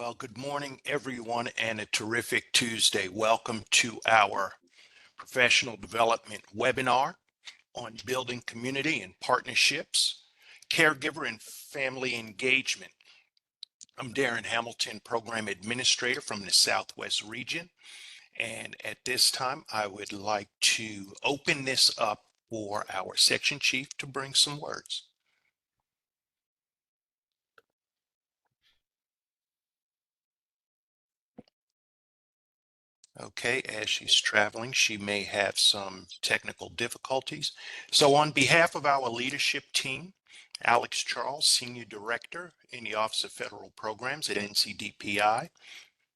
Well, good morning, everyone, and a terrific Tuesday. Welcome to our professional development webinar on building community and partnerships, caregiver and family engagement. I'm Darren Hamilton, Program Administrator from the Southwest region. And at this time, I would like to open this up for our section chief to bring some words. Okay, as she's traveling, she may have some technical difficulties. So on behalf of our leadership team, Alex Charles, Senior Director in the Office of Federal Programs at NCDPI,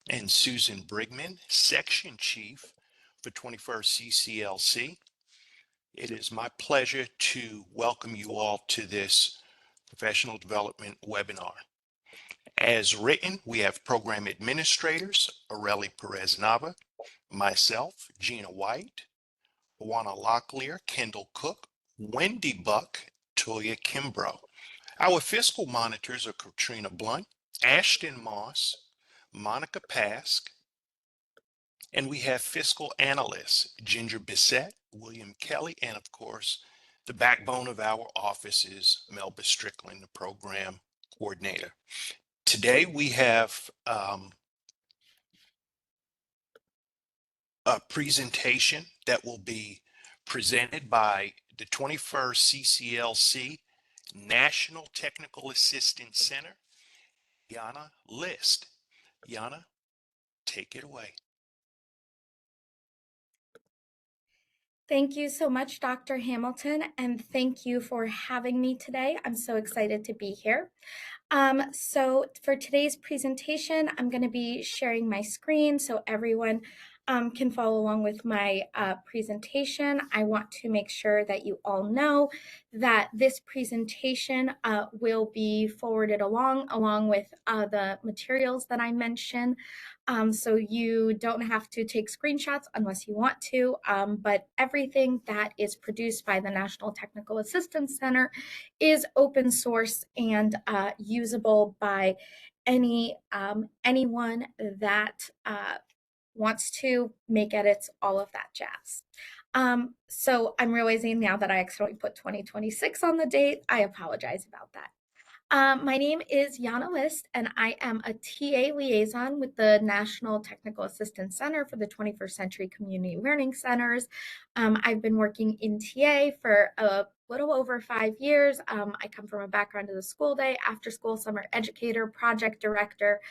and Susan Brigman, Section Chief for 21st CCLC, it is my pleasure to welcome you all to this professional development webinar. As written, we have program administrators, Aurelie Perez-Nava, myself, Gina White, Juana Locklear, Kendall Cook, Wendy Buck, Toya Kimbrough. Our fiscal monitors are Katrina Blunt, Ashton Moss, Monica Pask, and we have fiscal analysts, Ginger Bissett, William Kelly, and of course, the backbone of our office is Melba Strickland, the program coordinator. Today we have a presentation that will be presented by the 21st CCLC National Technical Assistance Center, Yana List. Yana, take it away. Thank you so much, Dr. Hamilton, and thank you for having me today. I'm so excited to be here. So for today's presentation, I'm going to be sharing my screen so everyone can follow along with my presentation. I want to make sure that you all know that this presentation will be forwarded along with the materials that I mentioned. So you don't have to take screenshots unless you want to, but everything that is produced by the National Technical Assistance Center is open source and usable by anyone that wants to make edits, all of that jazz. So I'm realizing now that I accidentally put 2026 on the date. I apologize about that. My name is Yana List, and I am a TA liaison with the National Technical Assistance Center for the 21st Century Community Learning Centers. I've been working in TA for a little over 5 years. I come from a background of the school day, after school summer educator, project director,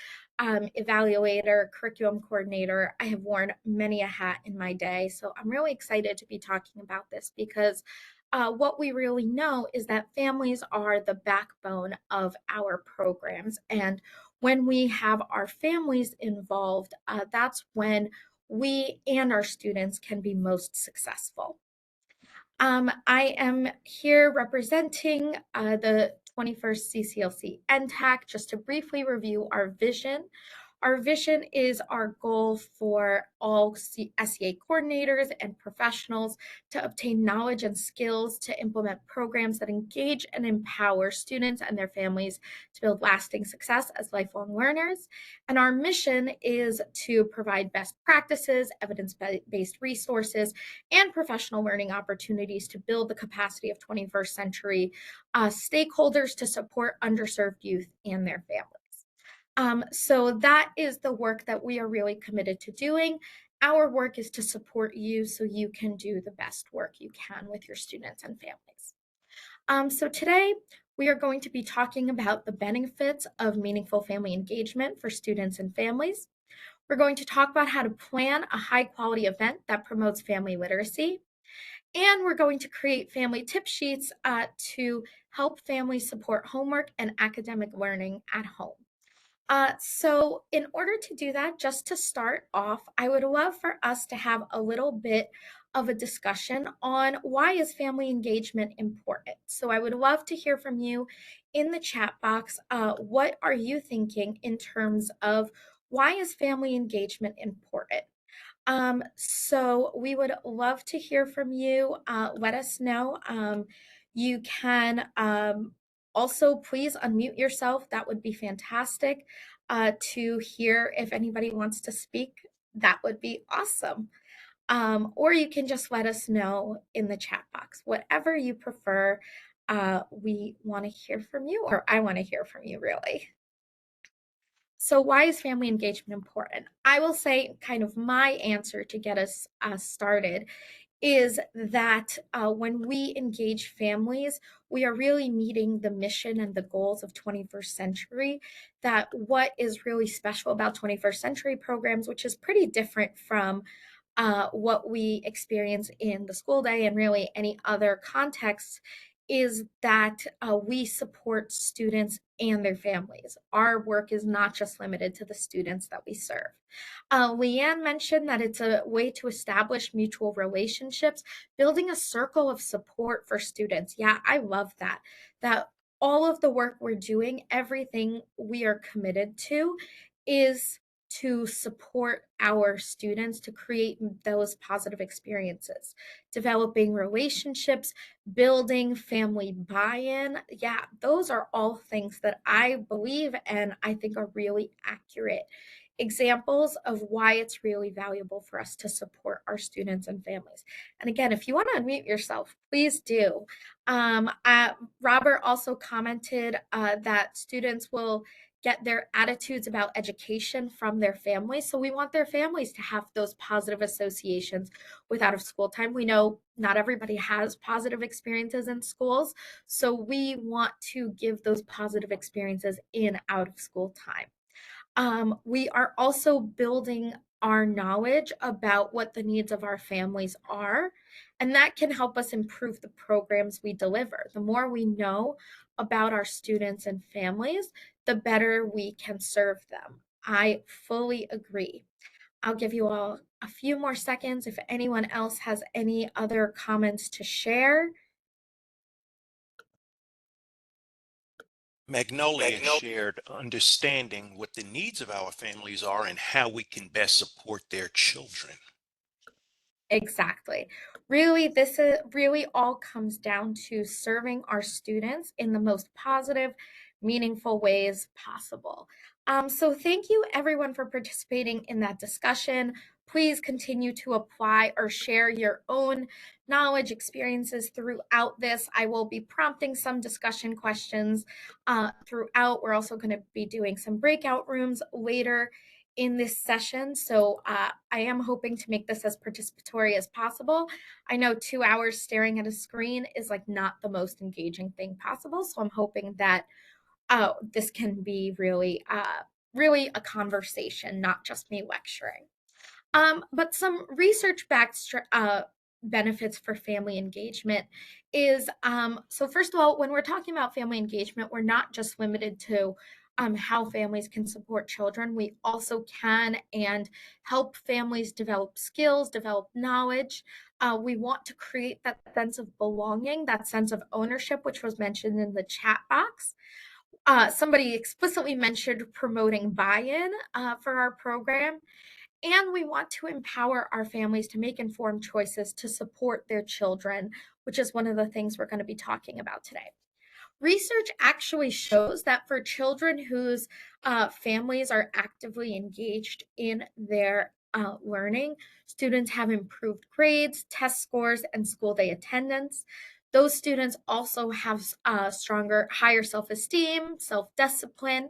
evaluator, curriculum coordinator. I have worn many a hat in my day, so I'm really excited to be talking about this because what we really know is that families are the backbone of our programs. And when we have our families involved, that's when we and our students can be most successful. I am here representing the 21st CCLC NTAC. Just to briefly review our vision. Our vision is our goal for all SEA coordinators and professionals to obtain knowledge and skills to implement programs that engage and empower students and their families to build lasting success as lifelong learners. And our mission is to provide best practices, evidence-based resources, and professional learning opportunities to build the capacity of 21st century stakeholders to support underserved youth and their families. So that is the work that we are really committed to doing. Our work is to support you so you can do the best work you can with your students and families. So today we are going to be talking about the benefits of meaningful family engagement for students and families. We're going to talk about how to plan a high quality event that promotes family literacy. And we're going to create family tip sheets to help families support homework and academic learning at home. So in order to do that, just to start off, I would love for us to have a little bit of a discussion on why is family engagement important. So I would love to hear from you in the chat box. What are you thinking in terms of why is family engagement important? So we would love to hear from you. Let us know. You can also please unmute yourself. That would be fantastic. to hear if anybody wants to speak. That would be awesome. Or you can just let us know in the chat box, whatever you prefer. We want to hear from you, or I want to hear from you, really. So, why is family engagement important? I will say, kind of my answer to get us started is that when we engage families, we are really meeting the mission and the goals of 21st century. That what is really special about 21st century programs, which is pretty different from what we experience in the school day and really any other context, is that we support students and their families. Our work is not just limited to the students that we serve. Leanne mentioned that it's a way to establish mutual relationships, building a circle of support for students. Yeah, I love that. That all of the work we're doing, everything we are committed to, is to support our students to create those positive experiences, developing relationships, building family buy-in. Yeah, those are all things that I believe and I think are really accurate examples of why it's really valuable for us to support our students and families. And again, if you want to unmute yourself, please do. Robert also commented that students will get their attitudes about education from their families. So we want their families to have those positive associations with out of school time. We know not everybody has positive experiences in schools. So we want to give those positive experiences in out of school time. We are also building our knowledge about what the needs of our families are, and that can help us improve the programs we deliver. The more we know about our students and families, the better we can serve them. I fully agree. I'll give you all a few more seconds if anyone else has any other comments to share. Magnolia shared understanding what the needs of our families are and how we can best support their children. Exactly. Really, this is really all comes down to serving our students in the most positive, meaningful ways possible. So thank you everyone for participating in that discussion. Please continue to apply or share your own knowledge experiences throughout this. I will be prompting some discussion questions throughout. We're also going to be doing some breakout rooms later in this session. So I am hoping to make this as participatory as possible. I know 2 hours staring at a screen is like not the most engaging thing possible. So I'm hoping that this can be really a conversation, not just me lecturing. But some research-backed benefits for family engagement is so first of all, when we're talking about family engagement, we're not just limited to how families can support children. We also can and help families develop skills, develop knowledge. We want to create that sense of belonging, that sense of ownership, which was mentioned in the chat box. Somebody explicitly mentioned promoting buy-in for our program. And we want to empower our families to make informed choices to support their children, which is one of the things we're going to be talking about today. Research actually shows that for children whose families are actively engaged in their learning, students have improved grades, test scores, and school day attendance. Those students also have stronger, higher self esteem, self discipline,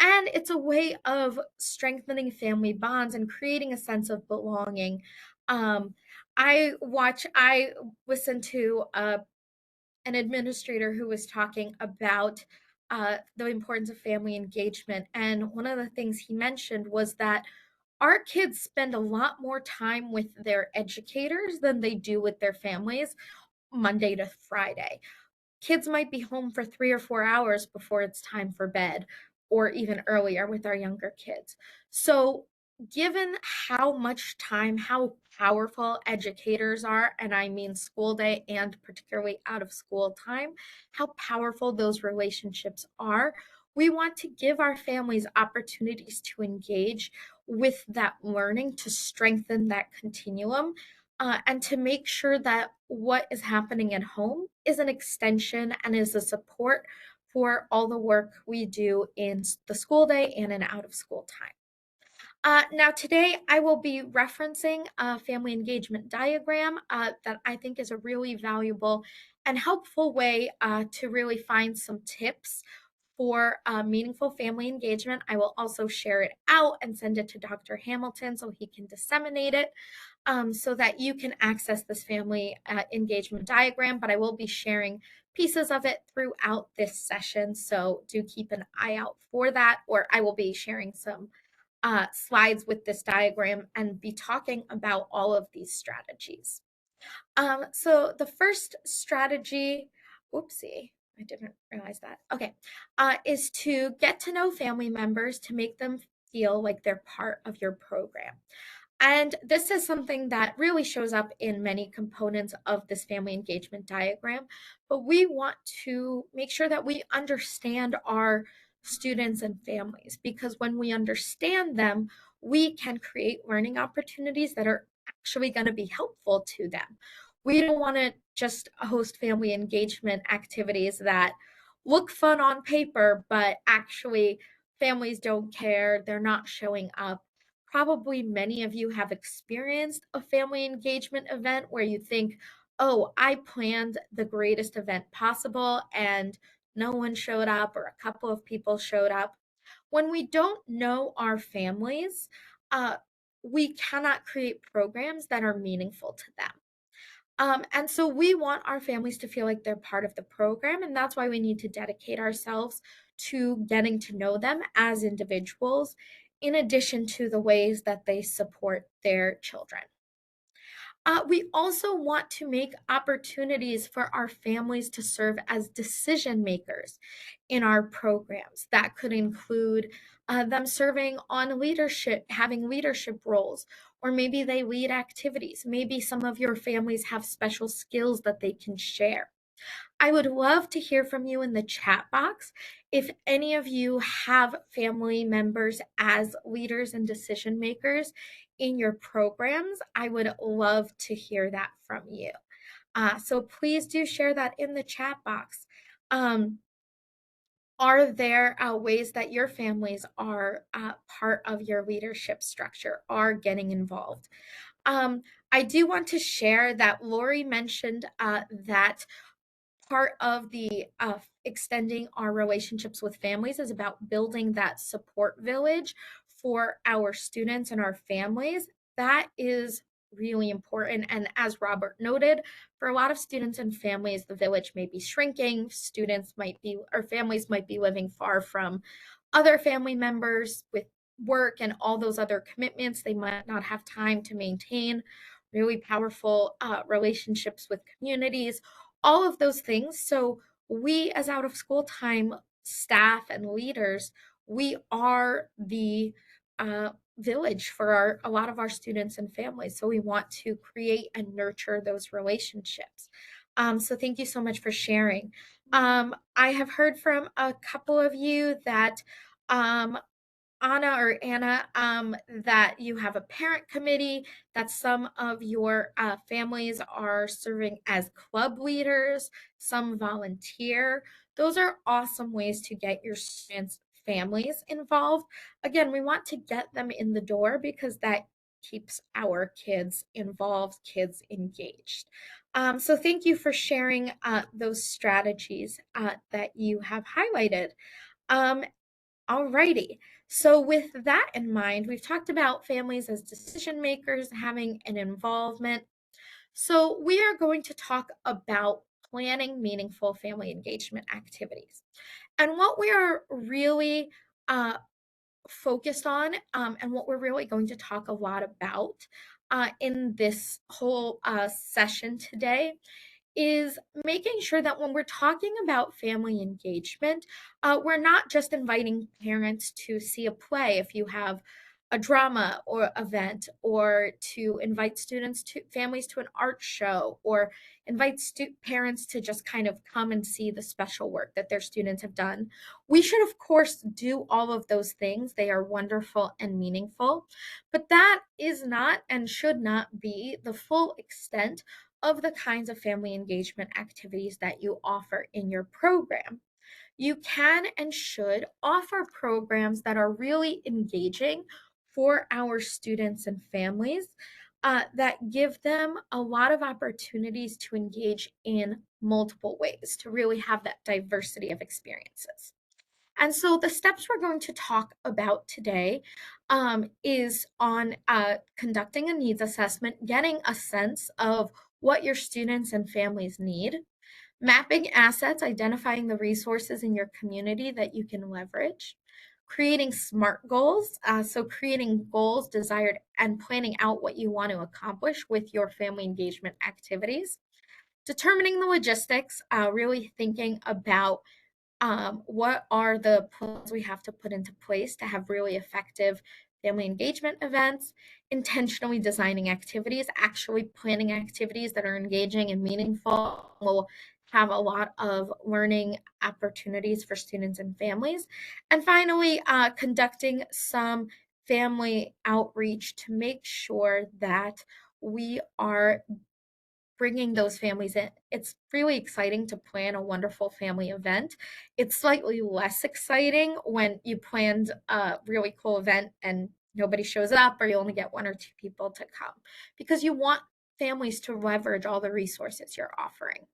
and it's a way of strengthening family bonds and creating a sense of belonging. Um, I listened to an administrator who was talking about the importance of family engagement. And one of the things he mentioned was that our kids spend a lot more time with their educators than they do with their families Monday to Friday. Kids might be home for 3 or 4 hours before it's time for bed, or even earlier with our younger kids. So, given how much time, how powerful educators are, and I mean school day and particularly out of school time, how powerful those relationships are, we want to give our families opportunities to engage with that learning to strengthen that continuum and to make sure that what is happening at home is an extension and is a support for all the work we do in the school day and in out of school time. Now, today I will be referencing a family engagement diagram that I think is a really valuable and helpful way to really find some tips for meaningful family engagement. I will also share it out and send it to Dr. Hamilton so he can disseminate it so that you can access this family engagement diagram. But I will be sharing pieces of it throughout this session. So do keep an eye out for that, or I will be sharing some slides with this diagram and be talking about all of these strategies. So the first strategy, whoopsie, I didn't realize that. Okay, is to get to know family members to make them feel like they're part of your program. And this is something that really shows up in many components of this family engagement diagram. But we want to make sure that we understand our students and families, because when we understand them, we can create learning opportunities that are actually going to be helpful to them. We don't want to just host family engagement activities that look fun on paper, but actually families don't care, they're not showing up. Probably many of you have experienced a family engagement event where you think, oh, I planned the greatest event possible and no one showed up, or a couple of people showed up. When we don't know our families, uh, we cannot create programs that are meaningful to them. And so we want our families to feel like they're part of the program, and that's why we need to dedicate ourselves to getting to know them as individuals, in addition to the ways that they support their children. We also want to make opportunities for our families to serve as decision makers in our programs. That could include them serving on leadership, having leadership roles, or maybe they lead activities. Maybe some of your families have special skills that they can share. I would love to hear from you in the chat box. If any of you have family members as leaders and decision makers in your programs, I would love to hear that from you. So please do share that in the chat box. Are there ways that your families are part of your leadership structure, are getting involved? I do want to share that Lori mentioned that part of the extending our relationships with families is about building that support village for our students and our families. That is really important. And as Robert noted, for a lot of students and families, the village may be shrinking. Students might be, or families might be living far from other family members with work and all those other commitments. They might not have time to maintain really powerful relationships with communities, all of those things. So we, as out of school time staff and leaders, we are the village for a lot of our students and families. So we want to create and nurture those relationships. So thank you so much for sharing. I have heard from a couple of you that Anna, that you have a parent committee, that some of your families are serving as club leaders, some volunteer. Those are awesome ways to get your students' families involved. Again, we want to get them in the door because that keeps our kids involved, kids engaged. So thank you for sharing those strategies that you have highlighted. Alrighty. So with that in mind, we've talked about families as decision makers having an involvement. So we are going to talk about planning meaningful family engagement activities. And what we are really focused on, and what we're really going to talk a lot about in this whole session today, is making sure that when we're talking about family engagement, we're not just inviting parents to see a play if you have a drama or event, or to invite students to families to an art show, or invite parents to just kind of come and see the special work that their students have done. We should, of course, do all of those things. They are wonderful and meaningful, but that is not and should not be the full extent of the kinds of family engagement activities that you offer in your program. You can and should offer programs that are really engaging for our students and families, that give them a lot of opportunities to engage in multiple ways, to really have that diversity of experiences. And so the steps we're going to talk about today, is on conducting a needs assessment, getting a sense of what your students and families need, mapping assets, identifying the resources in your community that you can leverage, creating SMART goals, so creating goals, desired, and planning out what you want to accomplish with your family engagement activities, determining the logistics, really thinking about what are the plans we have to put into place to have really effective family engagement events, intentionally designing activities, actually planning activities that are engaging and meaningful, will have a lot of learning opportunities for students and families. And finally, conducting some family outreach to make sure that we are bringing those families in. It's really exciting to plan a wonderful family event. It's slightly less exciting when you planned a really cool event and nobody shows up, or you only get one or two people to come, because you want families to leverage all the resources you're offering.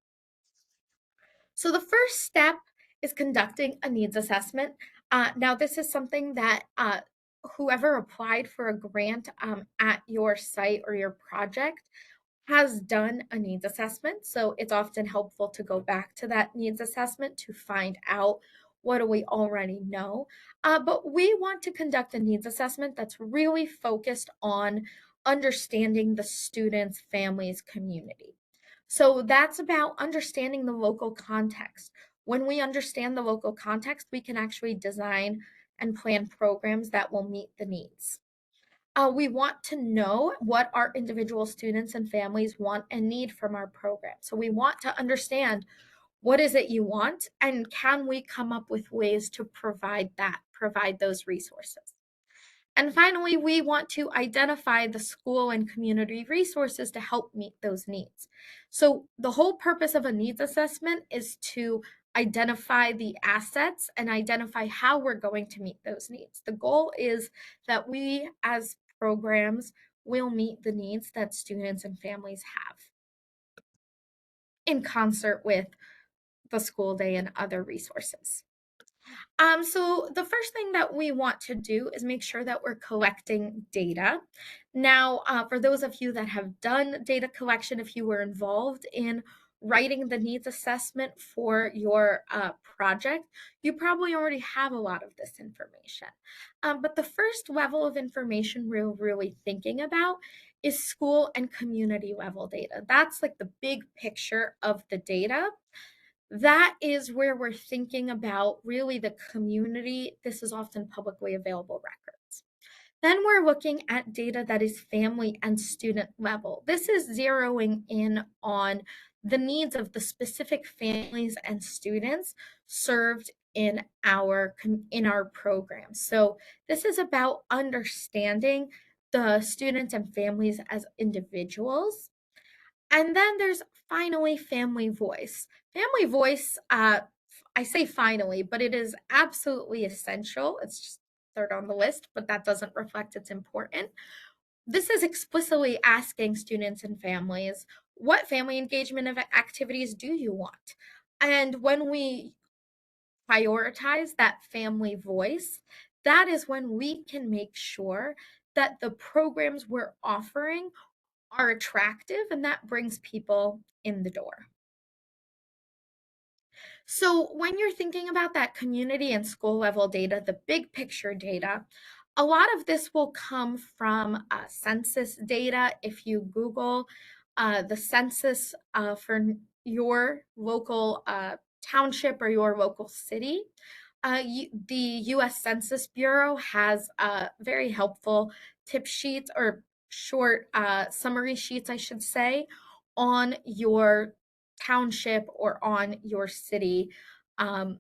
So the first step is conducting a needs assessment. Now, this is something that whoever applied for a grant at your site or your project has done a needs assessment. So it's often helpful to go back to that needs assessment to find out what do we already know. But we want to conduct a needs assessment that's really focused on understanding the student's family's community. So that's about understanding the local context. When we understand the local context, we can actually design and plan programs that will meet the needs. We want to know what our individual students and families want and need from our program. So we want to understand, what is it you want, and can we come up with ways to provide that, provide those resources. And finally, we want to identify the school and community resources to help meet those needs. So the whole purpose of a needs assessment is to identify the assets and identify how we're going to meet those needs. The goal is that we as programs will meet the needs that students and families have in concert with the school day and other resources. So the first thing that we want to do is make sure that we're collecting data. Now, for those of you that have done data collection, if you were involved in writing the needs assessment for your project, you probably already have a lot of this information. But the first level of information we're really thinking about is school and community level data. That's like the big picture of the data. That is where we're thinking about really the community. This is often publicly available records. Then we're looking at data that is family and student level. This is zeroing in on the needs of the specific families and students served in our program. So this is about understanding the students and families as individuals. And then there's finally family voice. Family voice, I say finally, but it is absolutely essential. It's just third on the list, but that doesn't reflect its importance. This is explicitly asking students and families, what family engagement activities do you want? And when we prioritize that family voice, that is when we can make sure that the programs we're offering are attractive and that brings people in the door. So, when you're thinking about that community and school level data, the big picture data, a lot of this will come from census data. If you Google the census for your local township or your local city, the US Census Bureau has very helpful tip sheets, or short summary sheets, I should say, on your township or on your city. Um,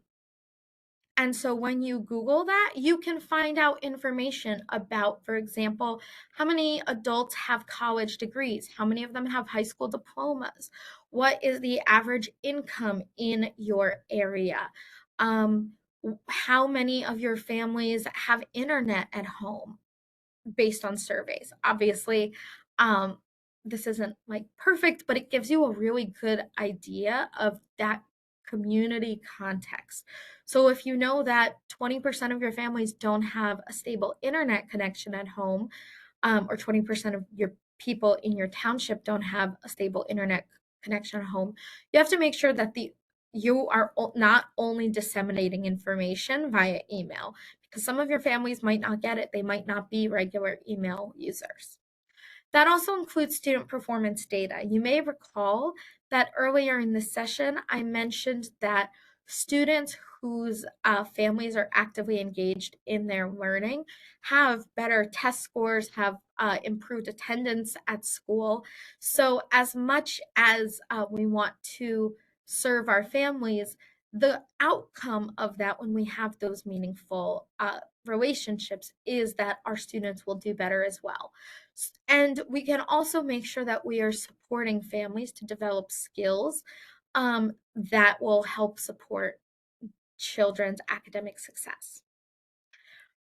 and so when you Google that, you can find out information about, for example, how many adults have college degrees, how many of them have high school diplomas, what is the average income in your area. How many of your families have internet at home based on surveys? Obviously, um, this isn't like perfect, but it gives you a really good idea of that community context. So if you know that 20% of your families don't have a stable internet connection at home, or 20% of your people in your township don't have a stable internet connection at home, you have to make sure that you are not only disseminating information via email, because some of your families might not get it. They might not be regular email users. That also includes student performance data. You may recall that earlier in the session, I mentioned that students whose families are actively engaged in their learning have better test scores, have improved attendance at school. So, as much as we want to serve our families, the outcome of that when we have those meaningful relationships is that our students will do better as well. And we can also make sure that we are supporting families to develop skills that will help support children's academic success.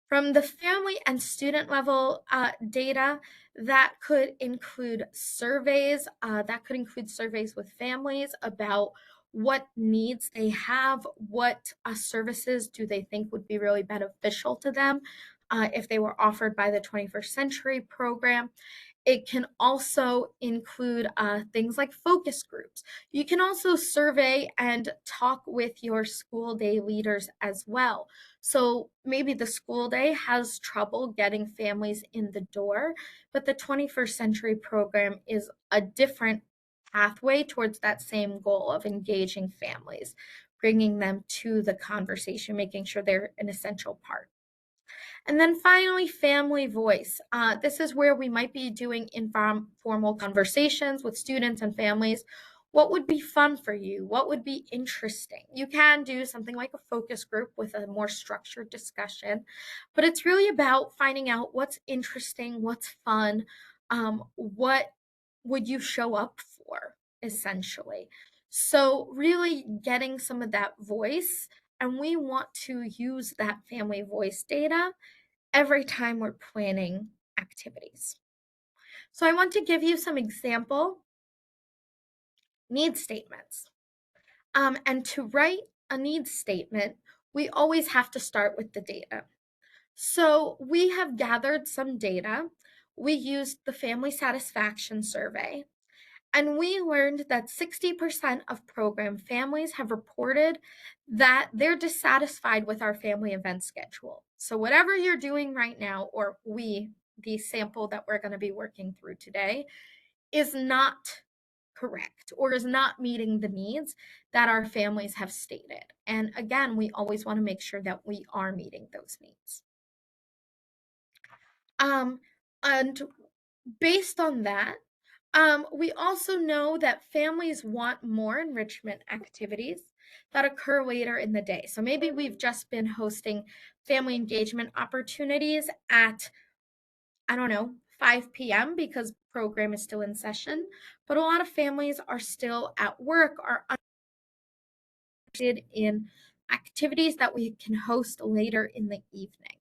From the family and student level data, that could include surveys. That could include surveys with families about what needs they have, what services do they think would be really beneficial to them if they were offered by the 21st Century Program. It can also include things like focus groups. You can also survey and talk with your school day leaders as well. So maybe the school day has trouble getting families in the door, but the 21st Century Program is a different pathway towards that same goal of engaging families, bringing them to the conversation, making sure they're an essential part. And then finally, family voice. This is where we might be doing informal conversations with students and families. What would be fun for you? What would be interesting? You can do something like a focus group with a more structured discussion, but it's really about finding out what's interesting, what's fun, what would you show up for, essentially. So, really getting some of that voice, and we want to use that family voice data every time we're planning activities. So I want to give you some example need statements. And to write a need statement, we always have to start with the data. So we have gathered some data. We used the family satisfaction survey, and we learned that 60% of program families have reported that they're dissatisfied with our family event schedule. So, whatever you're doing right now, or the sample that we're going to be working through today, is not correct or is not meeting the needs that our families have stated. And again, we always want to make sure that we are meeting those needs. Um, and based on that, we also know that families want more enrichment activities that occur later in the day. So maybe we've just been hosting family engagement opportunities at, I don't know, 5 p.m. because program is still in session, but a lot of families are still at work, are interested in activities that we can host later in the evening.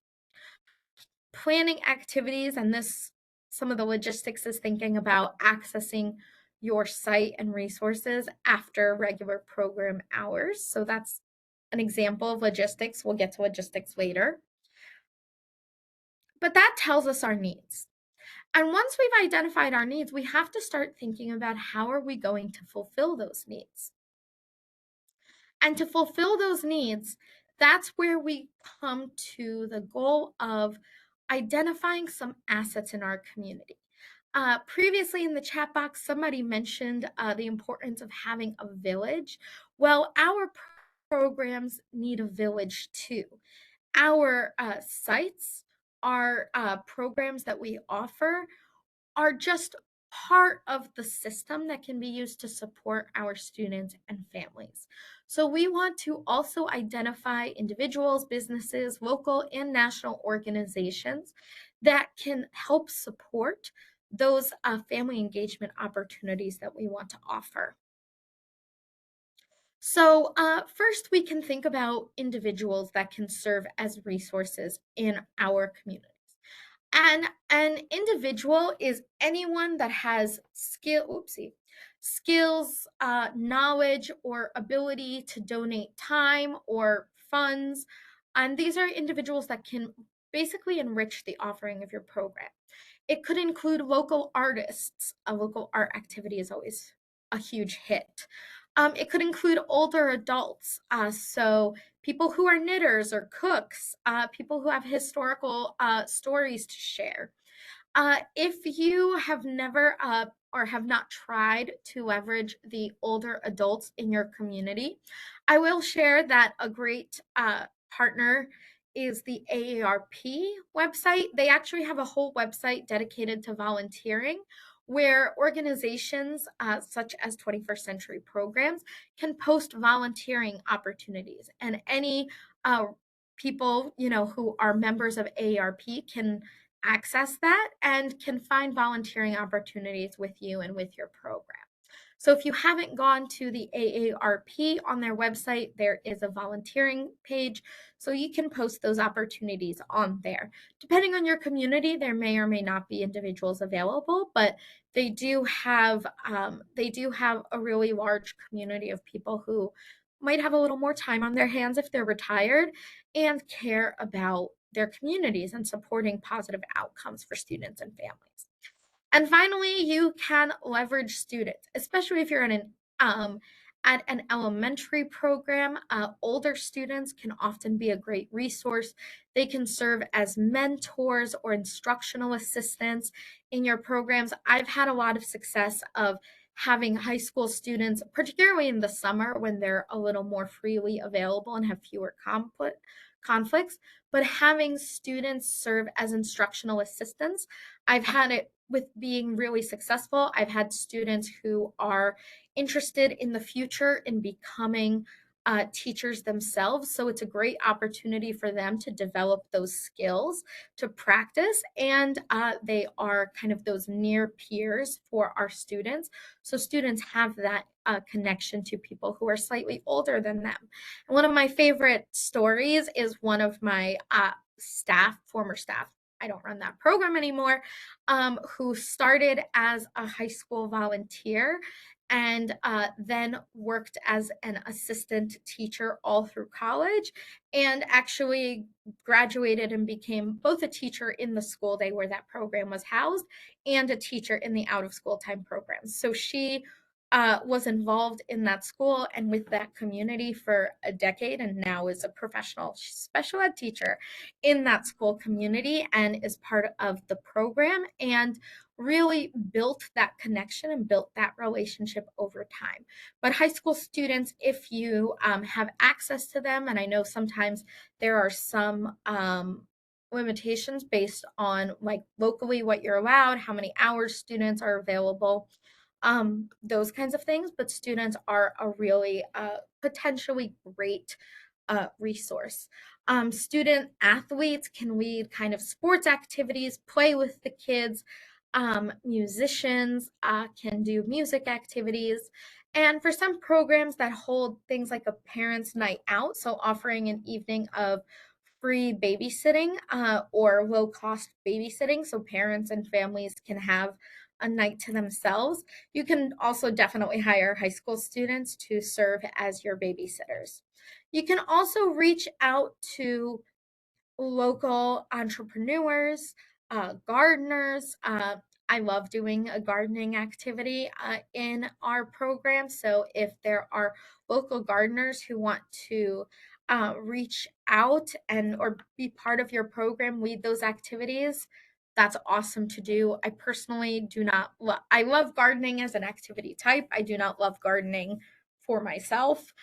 Planning activities, and this some of the logistics is thinking about accessing your site and resources after regular program hours. So that's an example of logistics. We'll get to logistics later. But that tells us our needs. And once we've identified our needs, we have to start thinking about how are we going to fulfill those needs. And to fulfill those needs, that's where we come to the goal of identifying some assets in our community. Previously in the chat box, somebody mentioned the importance of having a village. Well, our programs need a village too. Our sites, our programs that we offer are just part of the system that can be used to support our students and families. So we want to also identify individuals, businesses, local and national organizations that can help support those family engagement opportunities that we want to offer. First, we can think about individuals that can serve as resources in our communities. And an individual is anyone that has skills, knowledge, or ability to donate time or funds. And these are individuals that can basically enrich the offering of your program. It could include local artists. A local art activity is always a huge hit. It could include older adults, so people who are knitters or cooks, people who have historical stories to share. If you have never or have not tried to leverage the older adults in your community, I will share that a great partner is the AARP website. They actually have a whole website dedicated to volunteering where organizations such as 21st Century Programs can post volunteering opportunities, and any people who are members of AARP can access that and can find volunteering opportunities with you and with your program. So if you haven't gone to the AARP on their website, there is a volunteering page, so you can post those opportunities on there. Depending on your community, there may or may not be individuals available, but they do have a really large community of people who might have a little more time on their hands if they're retired and care about their communities and supporting positive outcomes for students and families. And finally, you can leverage students, especially if you're in at an elementary program. Older students can often be a great resource. They can serve as mentors or instructional assistants in your programs. I've had a lot of success of having high school students, particularly in the summer when they're a little more freely available and have fewer conflicts, but having students serve as instructional assistants. I've had it with being really successful. I've had students who are interested in the future in becoming teachers themselves. So it's a great opportunity for them to develop those skills, to practice, and they are kind of those near peers for our students. So students have that connection to people who are slightly older than them. And one of my favorite stories is one of my former staff. I don't run that program anymore, who started as a high school volunteer and then worked as an assistant teacher all through college, and actually graduated and became both a teacher in the school day where that program was housed and a teacher in the out of school time programs. So she was involved in that school and with that community for a decade, and now is a professional special ed teacher in that school community and is part of the program, and really built that connection and built that relationship over time. But high school students, if you have access to them, and I know sometimes there are some limitations based on like locally what you're allowed, how many hours students are available, those kinds of things. But students are a really potentially great resource. Student athletes can lead kind of sports activities, play with the kids. Musicians can do music activities. And for some programs that hold things like a parents' night out, so offering an evening of free babysitting or low cost babysitting, so parents and families can have a night to themselves. You can also definitely hire high school students to serve as your babysitters. You can also reach out to local entrepreneurs, gardeners. I love doing a gardening activity in our program. So if there are local gardeners who want to reach out and or be part of your program, lead those activities, that's awesome to do. I personally do not. I love gardening as an activity type. I do not love gardening for myself.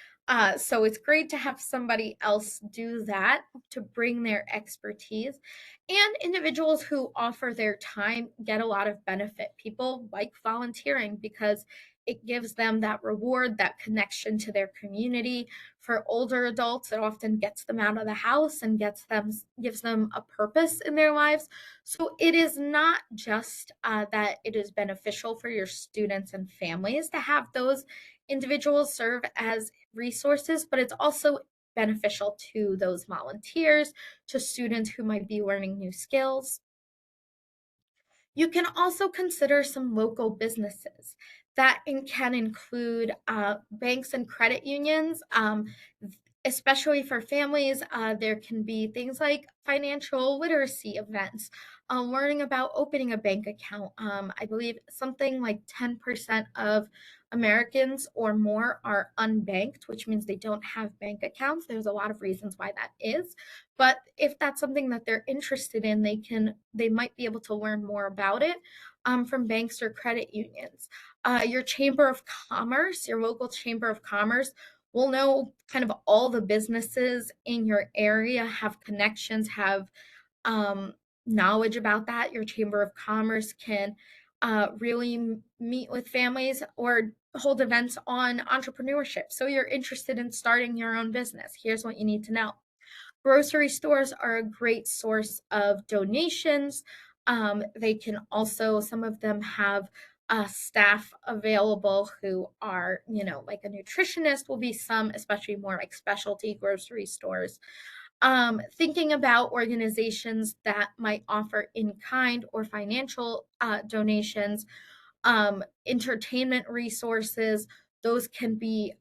So it's great to have somebody else do that to bring their expertise. And individuals who offer their time get a lot of benefit. People like volunteering because it gives them that reward, that connection to their community. For older adults, it often gets them out of the house and gives them a purpose in their lives. So it is not just that it is beneficial for your students and families to have those individuals serve as resources, but it's also beneficial to those volunteers, to students who might be learning new skills. You can also consider some local businesses that can include banks and credit unions, especially for families. There can be things like financial literacy events, learning about opening a bank account. I believe something like 10% of Americans or more are unbanked, which means they don't have bank accounts. There's a lot of reasons why that is. But if that's something that they're interested in, they might be able to learn more about it from banks or credit unions. Your chamber of commerce, your local chamber of commerce, will know kind of all the businesses in your area, have connections, have um, knowledge about that. Your chamber of commerce can really meet with families or hold events on entrepreneurship. So you're interested in starting your own business. Here's what you need to know. Grocery stores are a great source of donations. They can also, some of them have staff available who are, like a nutritionist will be some, especially more like specialty grocery stores. Thinking about organizations that might offer in kind or financial donations, entertainment resources, those can be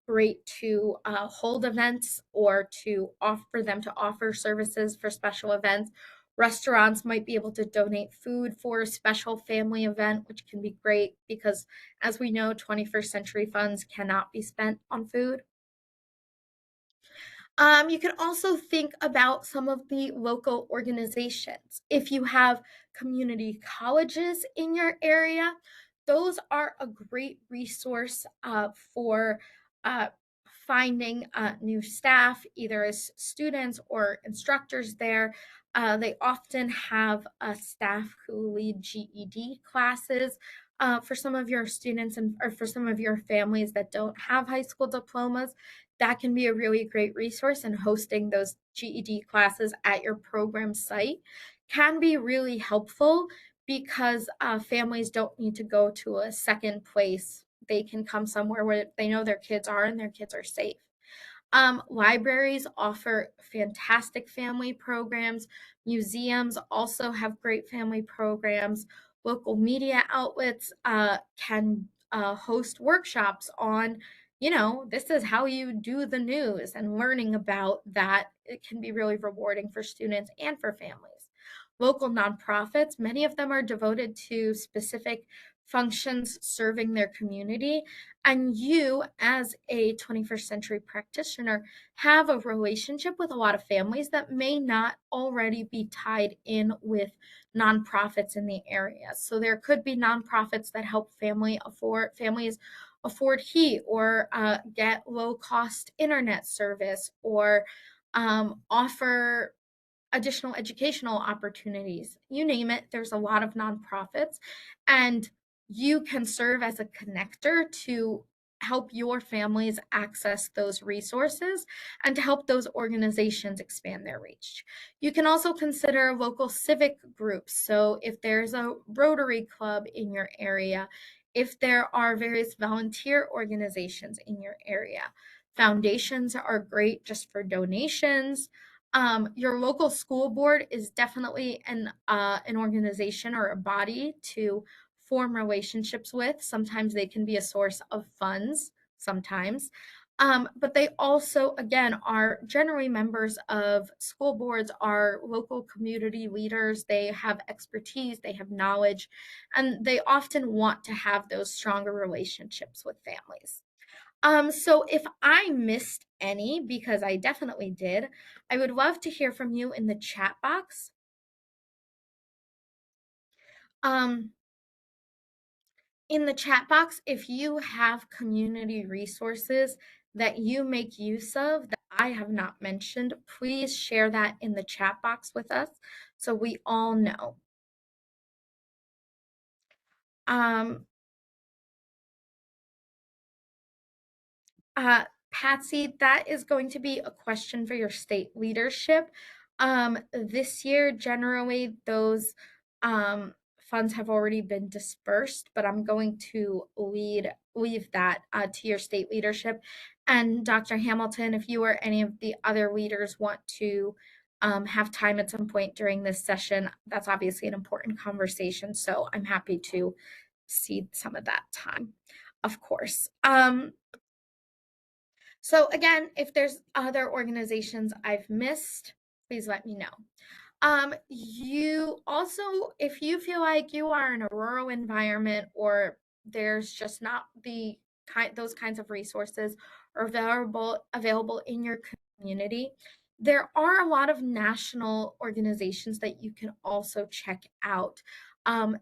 great to hold events or to offer them to offer services for special events. Restaurants might be able to donate food for a special family event, which can be great because, as we know, 21st century funds cannot be spent on food. You can also think about some of the local organizations. If you have community colleges in your area, those are a great resource for uh, finding new staff, either as students or instructors there. They often have a staff who lead GED classes. For some of your students or for some of your families that don't have high school diplomas, that can be a really great resource, and hosting those GED classes at your program site can be really helpful because families don't need to go to a second place. They can come somewhere where they know their kids are and their kids are safe. Libraries offer fantastic family programs. Museums also have great family programs. Local media outlets can host workshops on, this is how you do the news, and learning about that. It can be really rewarding for students and for families. Local nonprofits, many of them are devoted to specific functions serving their community. And you, as a 21st century practitioner, have a relationship with a lot of families that may not already be tied in with nonprofits in the area. So there could be nonprofits that help families afford heat, or get low cost internet service, or offer additional educational opportunities. You name it, there's a lot of nonprofits, and you can serve as a connector to help your families access those resources and to help those organizations expand their reach. You can also consider local civic groups. So if there's a Rotary Club in your area, if there are various volunteer organizations in your area, foundations are great just for donations. Your local school board is definitely an organization or a body to form relationships with. Sometimes they can be a source of funds, sometimes. But they also, again, are generally members of school boards, are local community leaders. They have expertise, they have knowledge, and they often want to have those stronger relationships with families. So if I missed any, because I definitely did, I would love to hear from you in the chat box. Um, in the chat box, if you have community resources that you make use of that I have not mentioned, please share that in the chat box with us so we all know. Um, Patsy, that is going to be a question for your state leadership. This year, generally, those funds have already been dispersed, but I'm going to leave that to your state leadership. And Dr. Hamilton, if you or any of the other leaders want to have time at some point during this session, that's obviously an important conversation. So I'm happy to cede some of that time, of course. So again, if there's other organizations I've missed, please let me know. You also, if you feel like you are in a rural environment or there's just not those kinds of resources are available in your community, there are a lot of national organizations that you can also check out.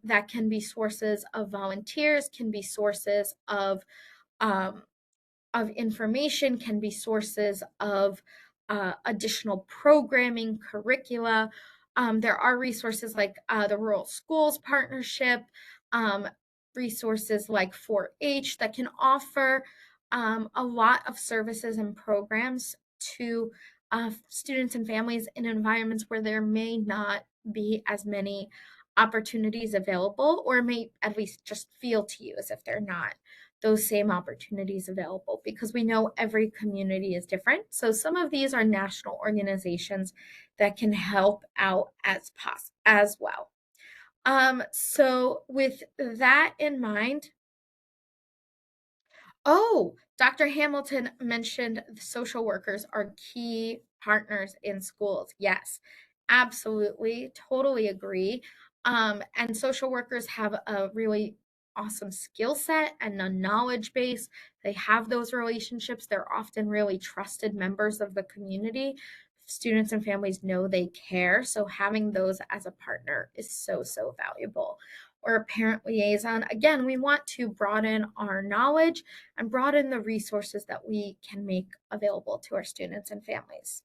That can be sources of volunteers, can be sources um, of information, can be sources of additional programming, curricula. There are resources like the Rural Schools Partnership, resources like 4-H that can offer a lot of services and programs to students and families in environments where there may not be as many opportunities available, or may at least just feel to you as if they're not those same opportunities available, because we know every community is different. So some of these are national organizations that can help out as well. So with that in mind, oh, Dr. Hamilton mentioned the social workers are key partners in schools. Yes, absolutely. Totally agree. And social workers have a really awesome skill set and a knowledge base. They have those relationships. They're often really trusted members of the community. Students and families know they care. So having those as a partner is so, so valuable. Or a parent liaison. Again, we want to broaden our knowledge and broaden the resources that we can make available to our students and families.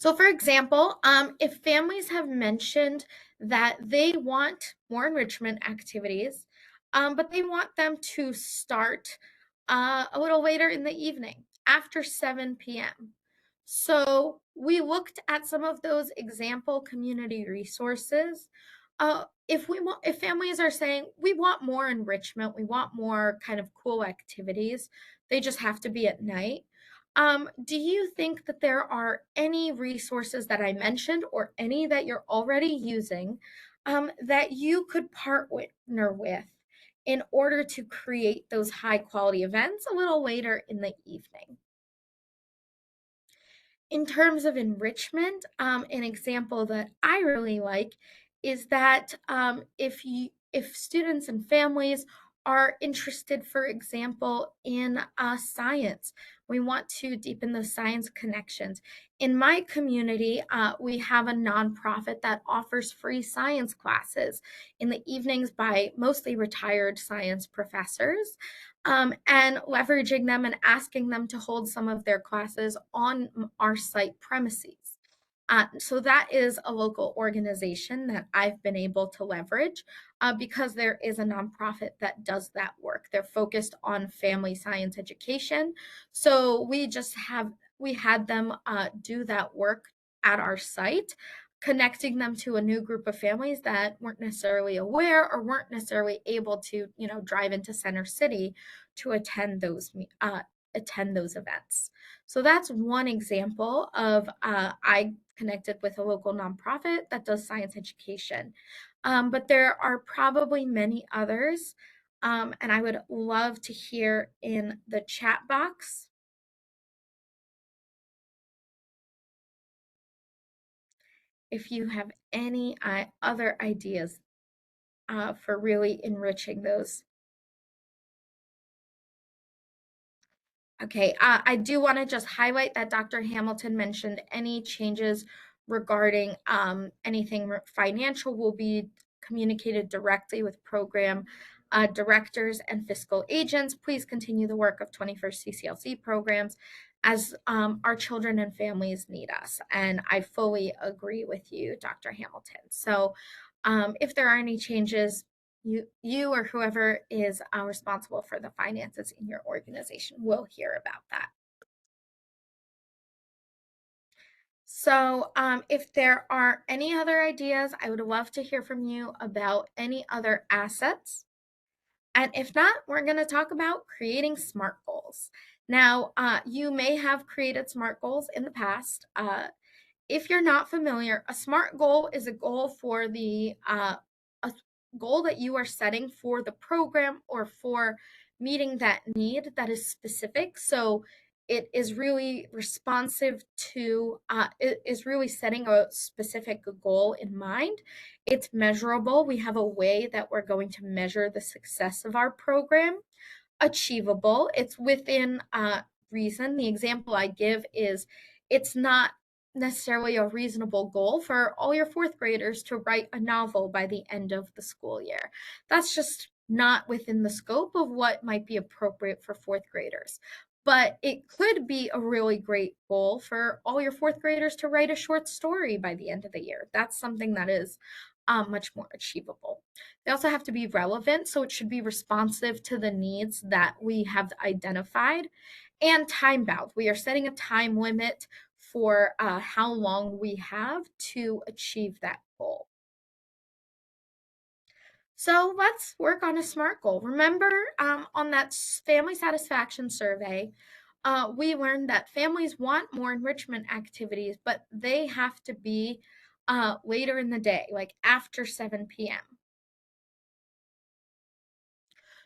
So for example, if families have mentioned that they want more enrichment activities, but they want them to start a little later in the evening, after 7 p.m. So we looked at some of those example community resources. If families are saying we want more enrichment, we want more kind of cool activities, they just have to be at night. Do you think that there are any resources that I mentioned or any that you're already using that you could partner with in order to create those high quality events a little later in the evening? In terms of enrichment, an example that I really like is that if students and families are interested, for example, in science, we want to deepen those science connections. In my community, we have a nonprofit that offers free science classes in the evenings by mostly retired science professors, and leveraging them and asking them to hold some of their classes on our site premises. So that is a local organization that I've been able to leverage because there is a nonprofit that does that work. They're focused on family science education. So we had them do that work at our site, connecting them to a new group of families that weren't necessarily aware or weren't necessarily able to, drive into Center City to attend those events. So that's one example of I connected with a local nonprofit that does science education. But there are probably many others, and I would love to hear in the chat box if you have any other ideas for really enriching those. Okay, I do want to just highlight that Dr. Hamilton mentioned any changes regarding anything financial will be communicated directly with program directors and fiscal agents. Please continue the work of 21st CCLC programs as our children and families need us. And I fully agree with you, Dr. Hamilton. So if there are any changes, you or whoever is responsible for the finances in your organization will hear about that. So if there are any other ideas, I would love to hear from you about any other assets. And if not, we're going to talk about creating SMART goals. Now, you may have created SMART goals in the past. If you're not familiar, a SMART goal is a goal for a goal that you are setting for the program or for meeting that need that is specific. So it is really responsive to, it is really setting a specific goal in mind. It's measurable. We have a way that we're going to measure the success of our program. Achievable. It's within reason. The example I give is it's not necessarily a reasonable goal for all your fourth graders to write a novel by the end of the school year. That's just not within the scope of what might be appropriate for fourth graders. But it could be a really great goal for all your fourth graders to write a short story by the end of the year. That's something that is much more achievable. They also have to be relevant, so it should be responsive to the needs that we have identified, and time bound. We are setting a time limit for how long we have to achieve that goal. So let's work on a SMART goal. Remember, on that family satisfaction survey, we learned that families want more enrichment activities, but they have to be later in the day, like after 7 p.m.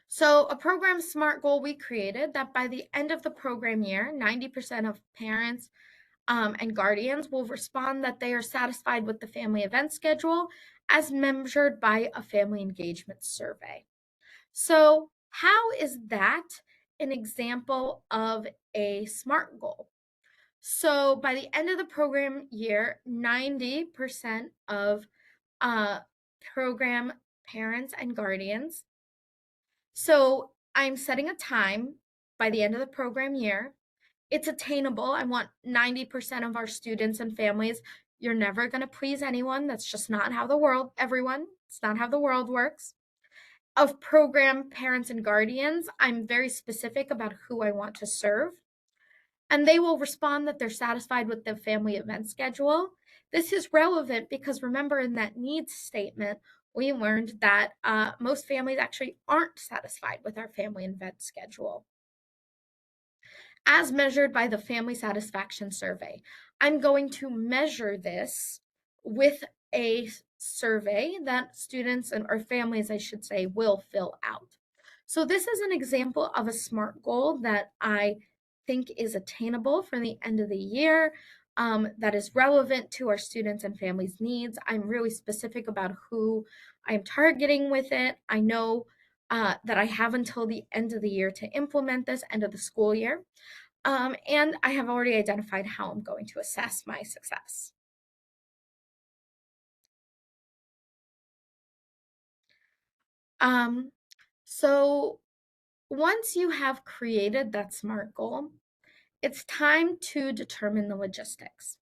So a program SMART goal we created that by the end of the program year, 90% of parents and guardians will respond that they are satisfied with the family event schedule as measured by a family engagement survey. So how is that an example of a SMART goal? So by the end of the program year, 90% of uh, program parents and guardians. So I'm setting a time by the end of the program year. It's attainable. I want 90% of our students and families. You're never going to please anyone. That's just not how the world, everyone, it's not how the world works. Of program parents and guardians, I'm very specific about who I want to serve. And they will respond that they're satisfied with the family event schedule. This is relevant because remember, in that needs statement, we learned that most families actually aren't satisfied with our family event schedule as measured by the family satisfaction survey. I'm going to measure this with a survey that students or families, I should say, will fill out. So this is an example of a SMART goal that I think is attainable for the end of the year, that is relevant to our students and families' needs. I'm really specific about who I'm targeting with it. I know that I have until the end of the year to implement this, end of the school year. And I have already identified how I'm going to assess my success. So once you have created that SMART goal, it's time to determine the logistics.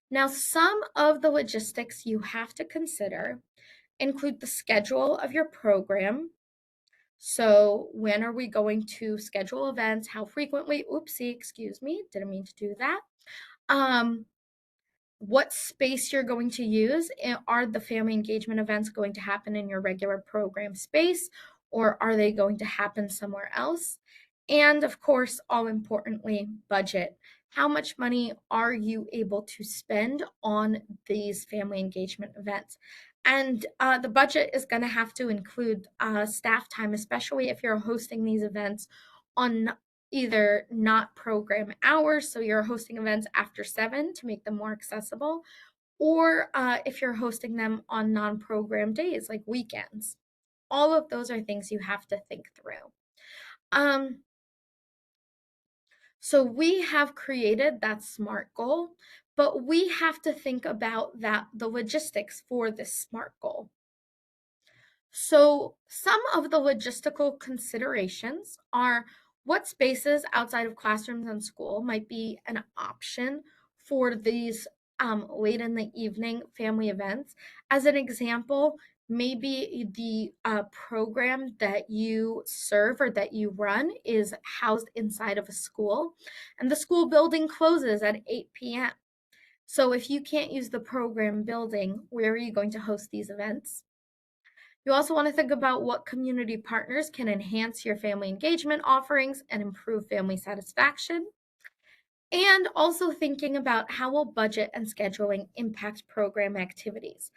Now, some of the logistics you have to consider include the schedule of your program. So when are we going to schedule events? How frequently? Oopsie, excuse me, didn't mean to do that. What space you're going to use. Are the family engagement events going to happen in your regular program space, or are they going to happen somewhere else? And of course, all importantly, budget. How much money are you able to spend on these family engagement events? And the budget is going to have to include staff time, especially if you're hosting these events on either not program hours, so you're hosting events after 7 to make them more accessible, or if you're hosting them on non-program days like weekends. All of those are things you have to think through. So we have created that SMART goal, but we have to think about the logistics for this SMART goal. So some of the logistical considerations are what spaces outside of classrooms and school might be an option for these late in the evening family events. As an example, maybe the program that you serve or that you run is housed inside of a school, and the school building closes at 8 p.m. So if you can't use the program building, where are you going to host these events? You also want to think about what community partners can enhance your family engagement offerings and improve family satisfaction. And also thinking about how will budget and scheduling impact program activities.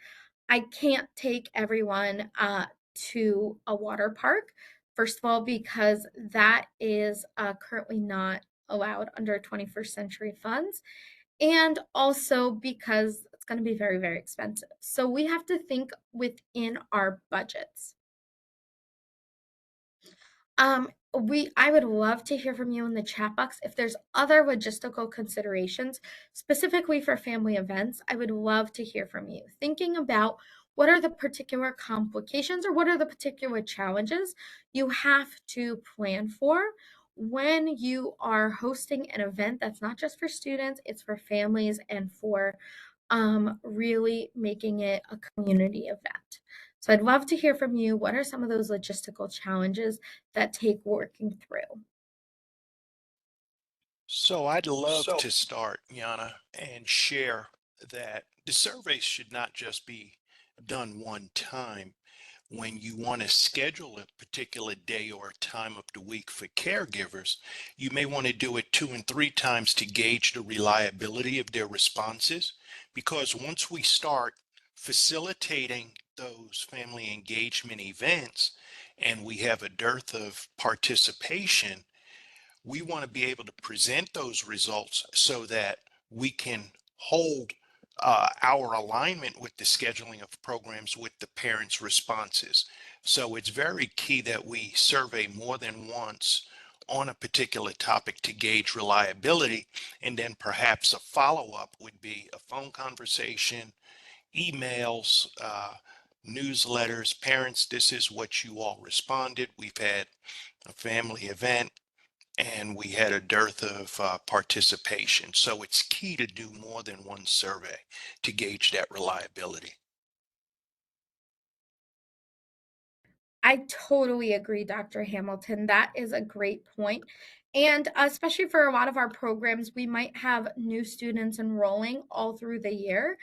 I can't take everyone to a water park, first of all, because that is currently not allowed under 21st century funds, and also because it's going to be very, very expensive. So we have to think within our budgets. I would love to hear from you in the chat box. If there's other logistical considerations, specifically for family events, I would love to hear from you. Thinking about what are the particular complications or what are the particular challenges you have to plan for when you are hosting an event that's not just for students, it's for families and for really making it a community event. So I'd love to hear from you. What are some of those logistical challenges that take working through? So I'd love to start, Yana, and share that the survey should not just be done one time. When you want to schedule a particular day or time of the week for caregivers, you may want to do it 2 and 3 times to gauge the reliability of their responses. Because once we start facilitating those family engagement events and we have a dearth of participation, we want to be able to present those results so that we can hold our alignment with the scheduling of programs with the parents' responses. So it's very key that we survey more than once on a particular topic to gauge reliability. And then perhaps a follow-up would be a phone conversation, emails, newsletters. Parents, this is what you all responded. We've had a family event and we had a dearth of participation. So it's key to do more than one survey to gauge that reliability. I totally agree, Dr. Hamilton. That is a great point. And especially for a lot of our programs, we might have new students enrolling all through the year.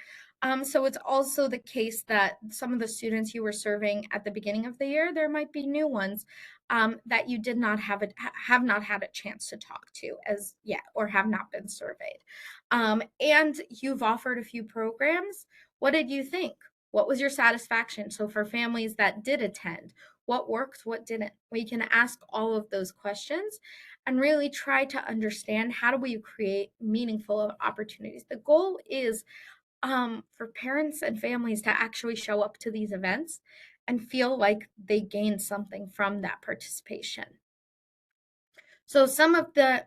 So it's also the case that some of the students you were serving at the beginning of the year, there might be new ones that you did not have not had a chance to talk to as yet or have not been surveyed. And you've offered a few programs. What did you think? What was your satisfaction? So for families that did attend, what worked, what didn't? We can ask all of those questions and really try to understand how do we create meaningful opportunities. The goal is for parents and families to actually show up to these events and feel like they gained something from that participation. So some of the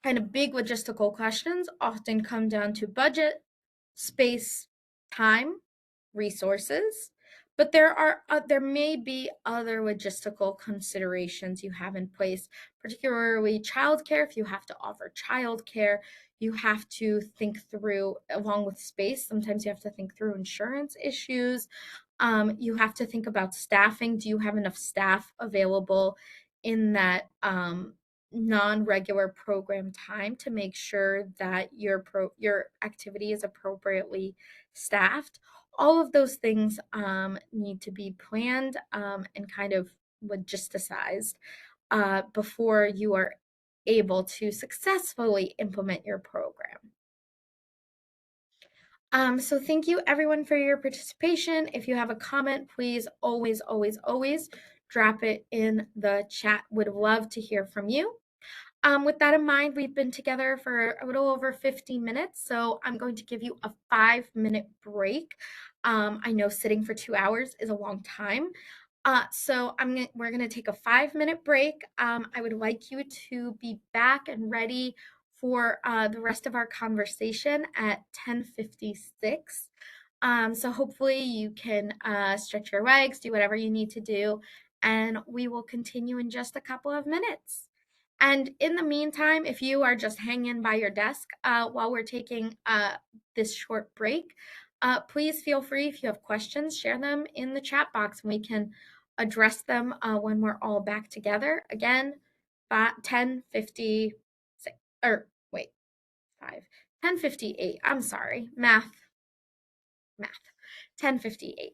kind of big logistical questions often come down to budget, space, time, resources, but there may be other logistical considerations you have in place, particularly childcare. If you have to offer childcare, you have to think through, along with space, sometimes you have to think through insurance issues. You have to think about staffing. Do you have enough staff available in that non-regular program time to make sure that your activity is appropriately staffed? All of those things need to be planned and kind of logisticized before you are able to successfully implement your program. So thank you everyone for your participation. If you have a comment, please always, always, always drop it in the chat. Would love to hear from you. With that in mind, we've been together for a little over 15 minutes, so I'm going to give you a 5-minute break. I know sitting for 2 hours is a long time. So we're gonna take a 5-minute break. I would like you to be back and ready for the rest of our conversation at 10:56. So hopefully you can stretch your legs, do whatever you need to do, and we will continue in just a couple of minutes. And in the meantime, if you are just hanging by your desk while we're taking this short break, please feel free, if you have questions, share them in the chat box and we can address them when we're all back together. Again, 10:56, or wait, 10:58. I'm sorry, math, 10:58.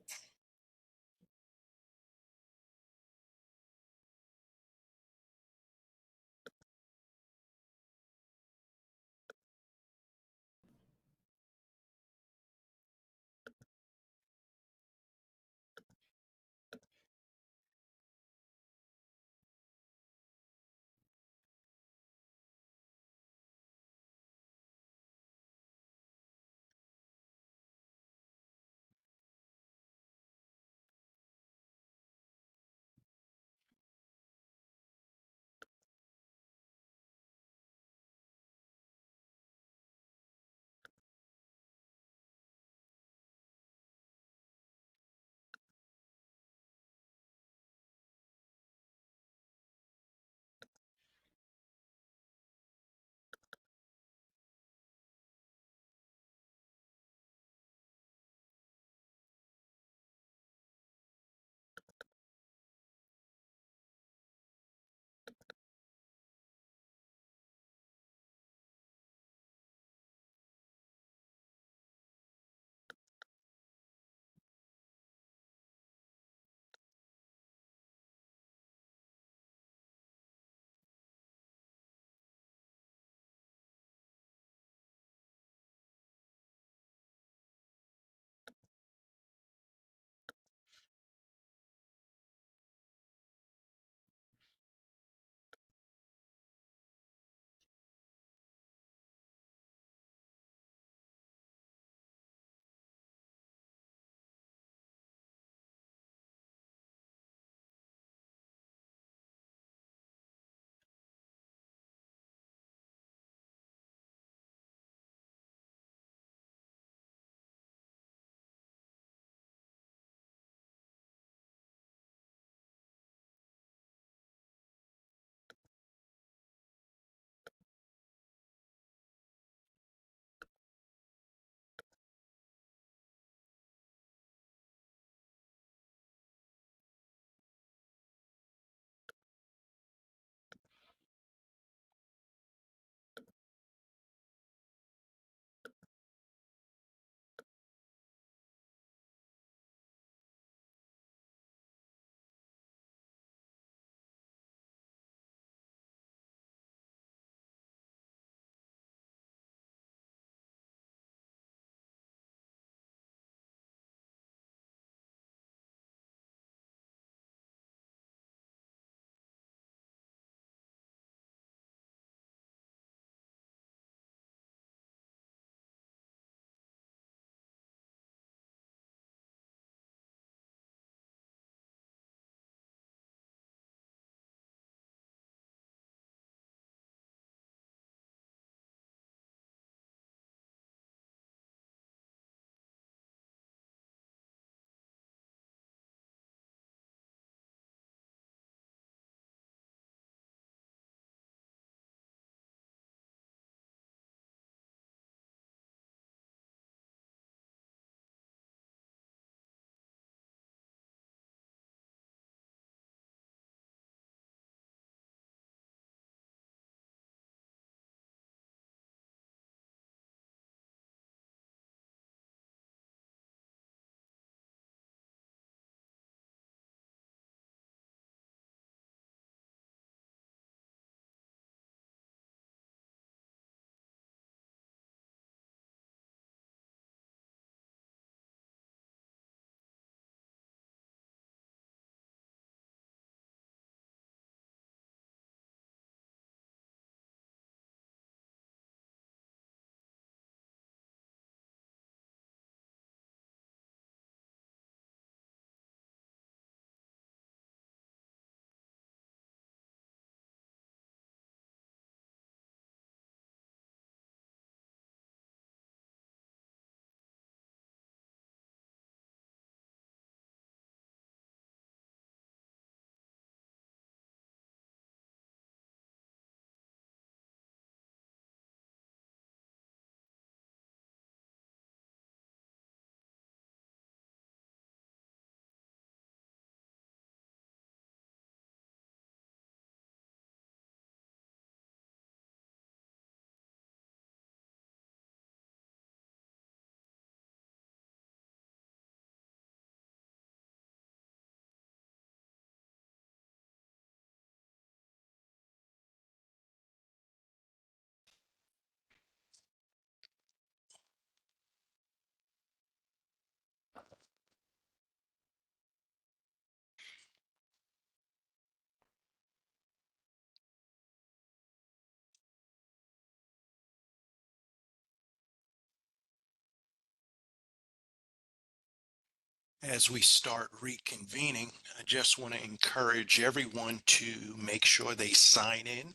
As we start reconvening, I just want to encourage everyone to make sure they sign in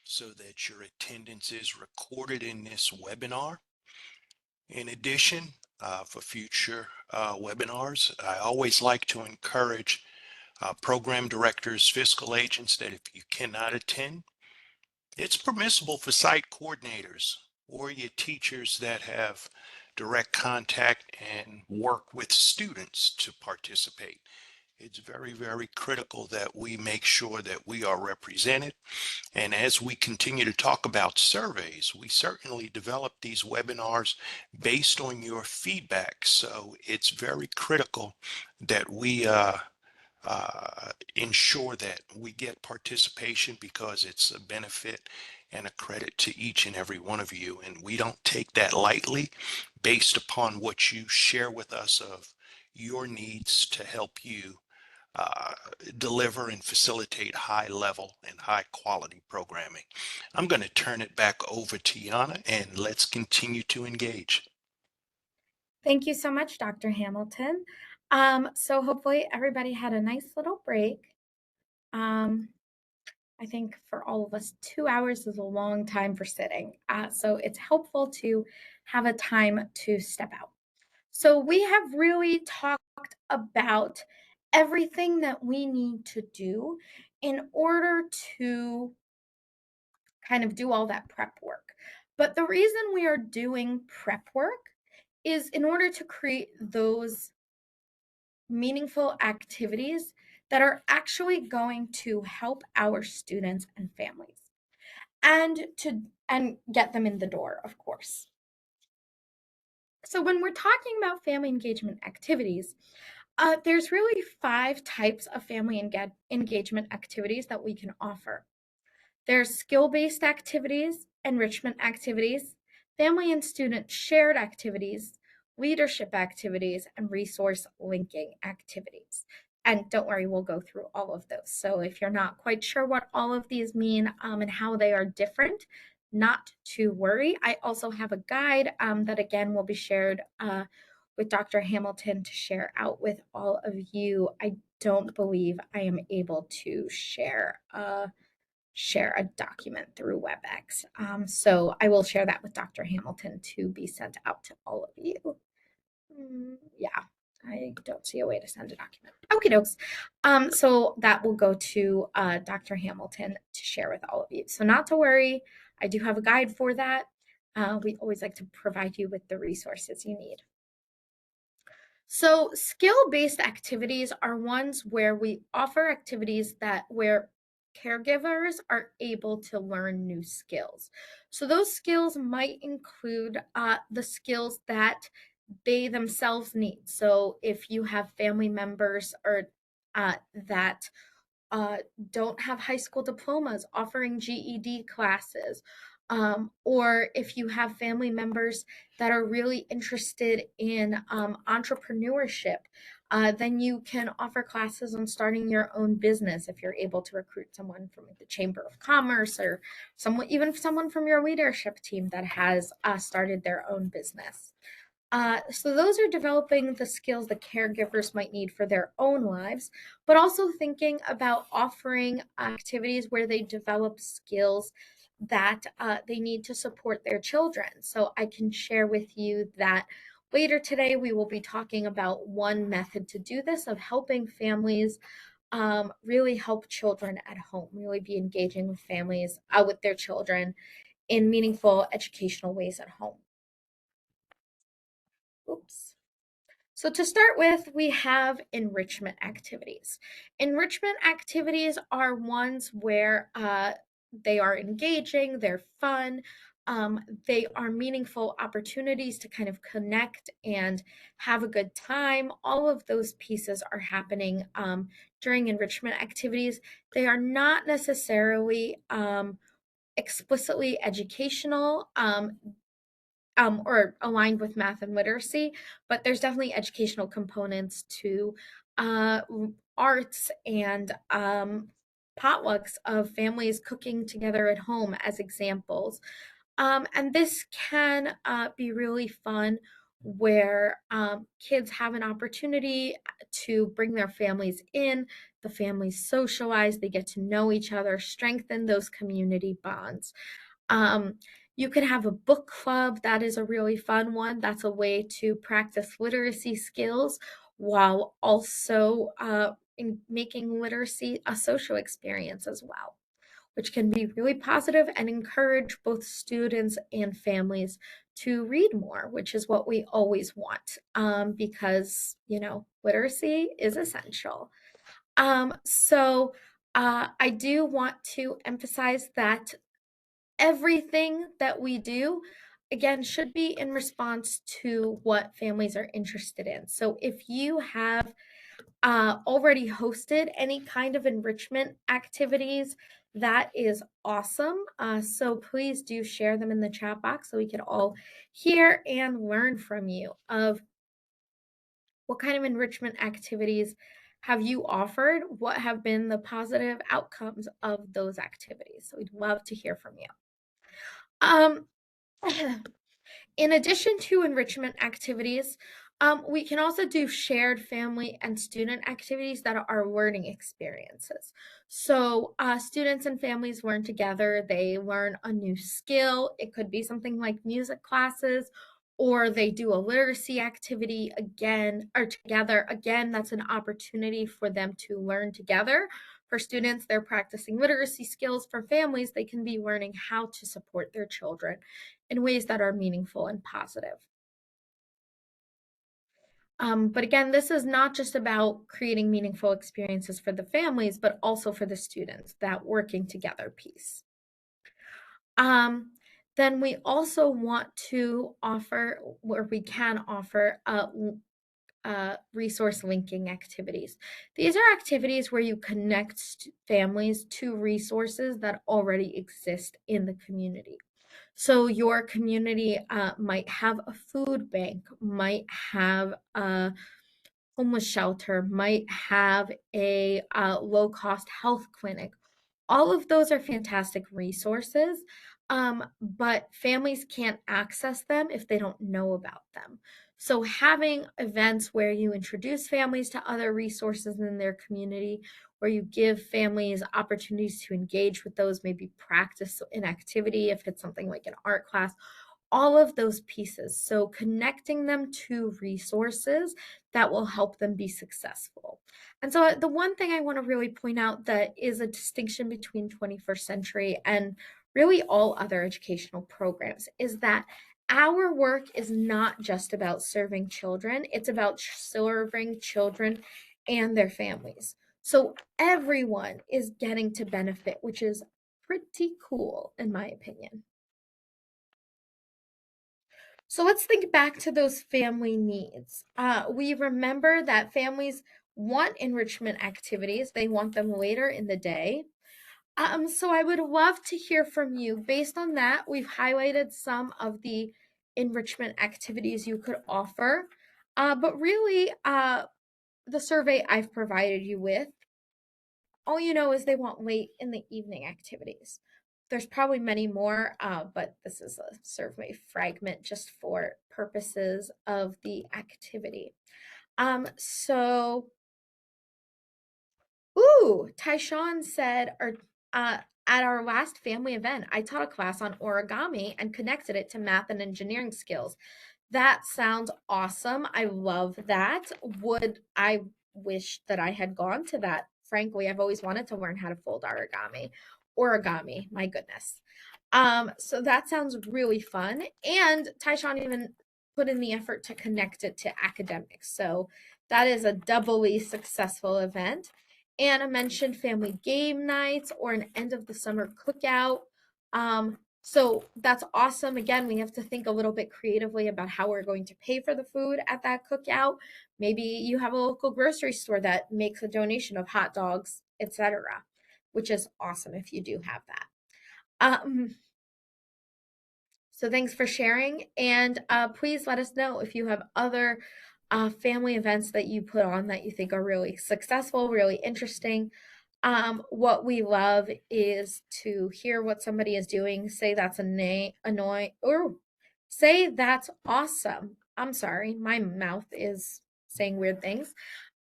so that your attendance is recorded in this webinar. In addition, for future webinars, I always like to encourage program directors, fiscal agents, that if you cannot attend, it's permissible for site coordinators or your teachers that have direct contact and work with students to participate. It's very, very critical that we make sure that we are represented. And as we continue to talk about surveys, we certainly develop these webinars based on your feedback. So it's very critical that we ensure that we get participation, because it's a benefit and a credit to each and every one of you. And we don't take that lightly, based upon what you share with us of your needs to help you uh, deliver and facilitate high level and high quality programming. I'm going to turn it back over to Yana, and let's continue to engage. Thank you so much, Dr. Hamilton. So hopefully everybody had a nice little break. Um, I think for all of us, 2 hours is a long time for sitting. So it's helpful to have a time to step out. So we have really talked about everything that we need to do in order to kind of do all that prep work. But the reason we are doing prep work is in order to create those meaningful activities that are actually going to help our students and families and get them in the door, of course. So when we're talking about family engagement activities, there's really 5 types of family engagement activities that we can offer. There's skill-based activities, enrichment activities, family and student shared activities, leadership activities, and resource linking activities. And don't worry, we'll go through all of those. So if you're not quite sure what all of these mean and how they are different, not to worry. I also have a guide that again will be shared with Dr. Hamilton to share out with all of you. I don't believe I am able to share a document through WebEx. So I will share that with Dr. Hamilton to be sent out to all of you. Yeah, I don't see a way to send a document. Okie dokes. So that will go to Dr. Hamilton to share with all of you. So not to worry, I do have a guide for that. We always like to provide you with the resources you need. So skill-based activities are ones where we offer activities where caregivers are able to learn new skills. So those skills might include the skills that they themselves need. So if you have family members or that uh, don't have high school diplomas, offering GED classes. Or if you have family members that are really interested in entrepreneurship, then you can offer classes on starting your own business if you're able to recruit someone from the Chamber of Commerce or even someone from your leadership team that has started their own business. So those are developing the skills that caregivers might need for their own lives, but also thinking about offering activities where they develop skills that they need to support their children. So I can share with you that later today we will be talking about one method to do this, of helping families really help children at home, really be engaging with families, with their children in meaningful educational ways at home. Oops. So to start with, we have enrichment activities. Enrichment activities are ones where they are engaging, they're fun, they are meaningful opportunities to kind of connect and have a good time. All of those pieces are happening during enrichment activities. They are not necessarily explicitly educational. Or aligned with math and literacy, but there's definitely educational components to uh, arts and potlucks of families cooking together at home as examples. And this can be really fun where kids have an opportunity to bring their families in, the families socialize, they get to know each other, strengthen those community bonds. Um, you could have a book club. That is a really fun one. That's a way to practice literacy skills while also making literacy a social experience as well, which can be really positive and encourage both students and families to read more, which is what we always want, because, literacy is essential. I do want to emphasize that everything that we do, again, should be in response to what families are interested in. So if you have already hosted any kind of enrichment activities, that is awesome. So please do share them in the chat box so we can all hear and learn from you of what kind of enrichment activities have you offered? What have been the positive outcomes of those activities? So we'd love to hear from you. Um, In addition to enrichment activities, we can also do shared family and student activities that are learning experiences. So, students and families learn together, they learn a new skill. It could be something like music classes, or they do a literacy activity again or together. Again, that's an opportunity for them to learn together. For students, they're practicing literacy skills. For families, they can be learning how to support their children in ways that are meaningful and positive. But again, this is not just about creating meaningful experiences for the families, but also for the students, that working together piece. Um, then we also want to offer, where we can offer, resource linking activities. These are activities where you connect families to resources that already exist in the community. So your community might have a food bank, might have a homeless shelter, might have a low cost health clinic. All of those are fantastic resources, but families can't access them if they don't know about them. So, having events where you introduce families to other resources in their community, where you give families opportunities to engage with those, maybe practice an activity if it's something like an art class, all of those pieces. So, connecting them to resources that will help them be successful. And so, the one thing I want to really point out that is a distinction between 21st century and really all other educational programs is that our work is not just about serving children, it's about serving children and their families. So, everyone is getting to benefit, which is pretty cool, in my opinion. So let's think back to those family needs. We remember that families want enrichment activities, they want them later in the day. So I would love to hear from you. Based on that, we've highlighted some of the enrichment activities you could offer. But really, the survey I've provided you with, all you know is they want late in the evening activities. There's probably many more, but this is a survey fragment just for purposes of the activity. So, Tyshawn said, at our last family event, I taught a class on origami and connected it to math and engineering skills. That sounds awesome. I love that. I wish that I had gone to that. Frankly, I've always wanted to learn how to fold origami. Origami, my goodness. So that sounds really fun. And Tyshawn even put in the effort to connect it to academics. So that is a doubly successful event. Anna mentioned family game nights or an end of the summer cookout. So that's awesome. Again, we have to think a little bit creatively about how we're going to pay for the food at that cookout. Maybe you have a local grocery store that makes a donation of hot dogs, etc., which is awesome if you do have that. So thanks for sharing, and please let us know if you have other family events that you put on that you think are really successful, really interesting. What we love is to hear what somebody is doing, say that's annoying, or say that's awesome. I'm sorry, my mouth is saying weird things,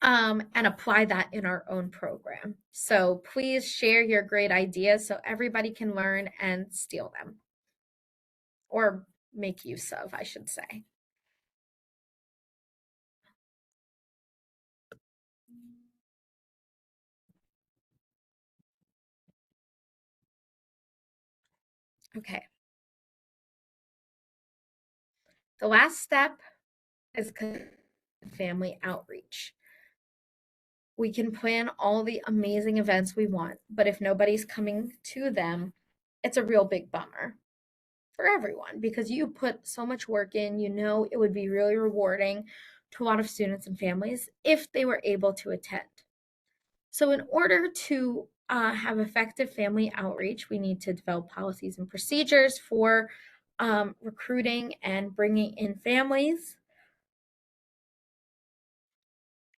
and apply that in our own program. So please share your great ideas so everybody can learn and steal them or make use of, I should say. Okay. The last step is family outreach. We can plan all the amazing events we want, but if nobody's coming to them, it's a real big bummer for everyone because you put so much work in. You know, it would be really rewarding to a lot of students and families if they were able to attend. So, in order to have effective family outreach, we need to develop policies and procedures for recruiting and bringing in families.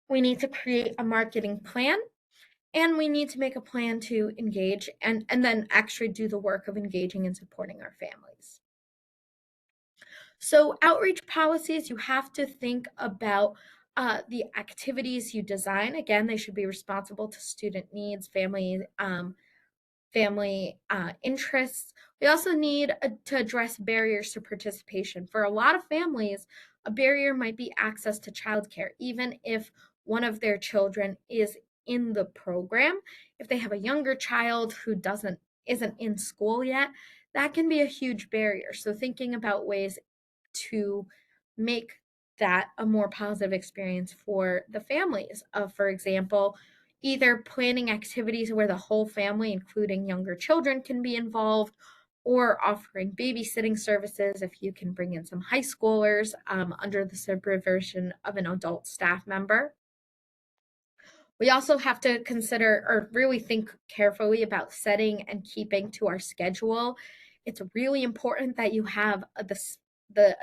We need to create a marketing plan, and we need to make a plan to engage and then actually do the work of engaging and supporting our families. So, outreach policies, you have to think about the activities you design. Again, they should be responsible to student needs, family interests. We also need to address barriers to participation. For a lot of families, a barrier might be access to childcare, even if one of their children is in the program. If they have a younger child who isn't in school yet, that can be a huge barrier. So thinking about ways to make that a more positive experience for the families. For example, either planning activities where the whole family, including younger children, can be involved, or offering babysitting services if you can bring in some high schoolers under the supervision of an adult staff member. We also have to consider or really think carefully about setting and keeping to our schedule. It's really important that you have a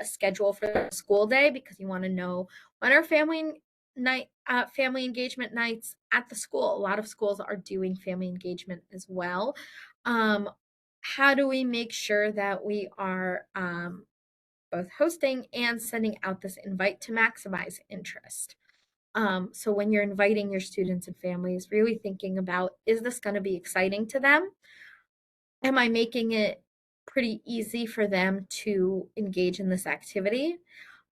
schedule for the school day because you want to know when are family engagement nights at the school. A lot of schools are doing family engagement as well. Um, how do we make sure that we are both hosting and sending out this invite to maximize interest? So when you're inviting your students and families, really thinking about, is this going to be exciting to them? Am I making it pretty easy for them to engage in this activity?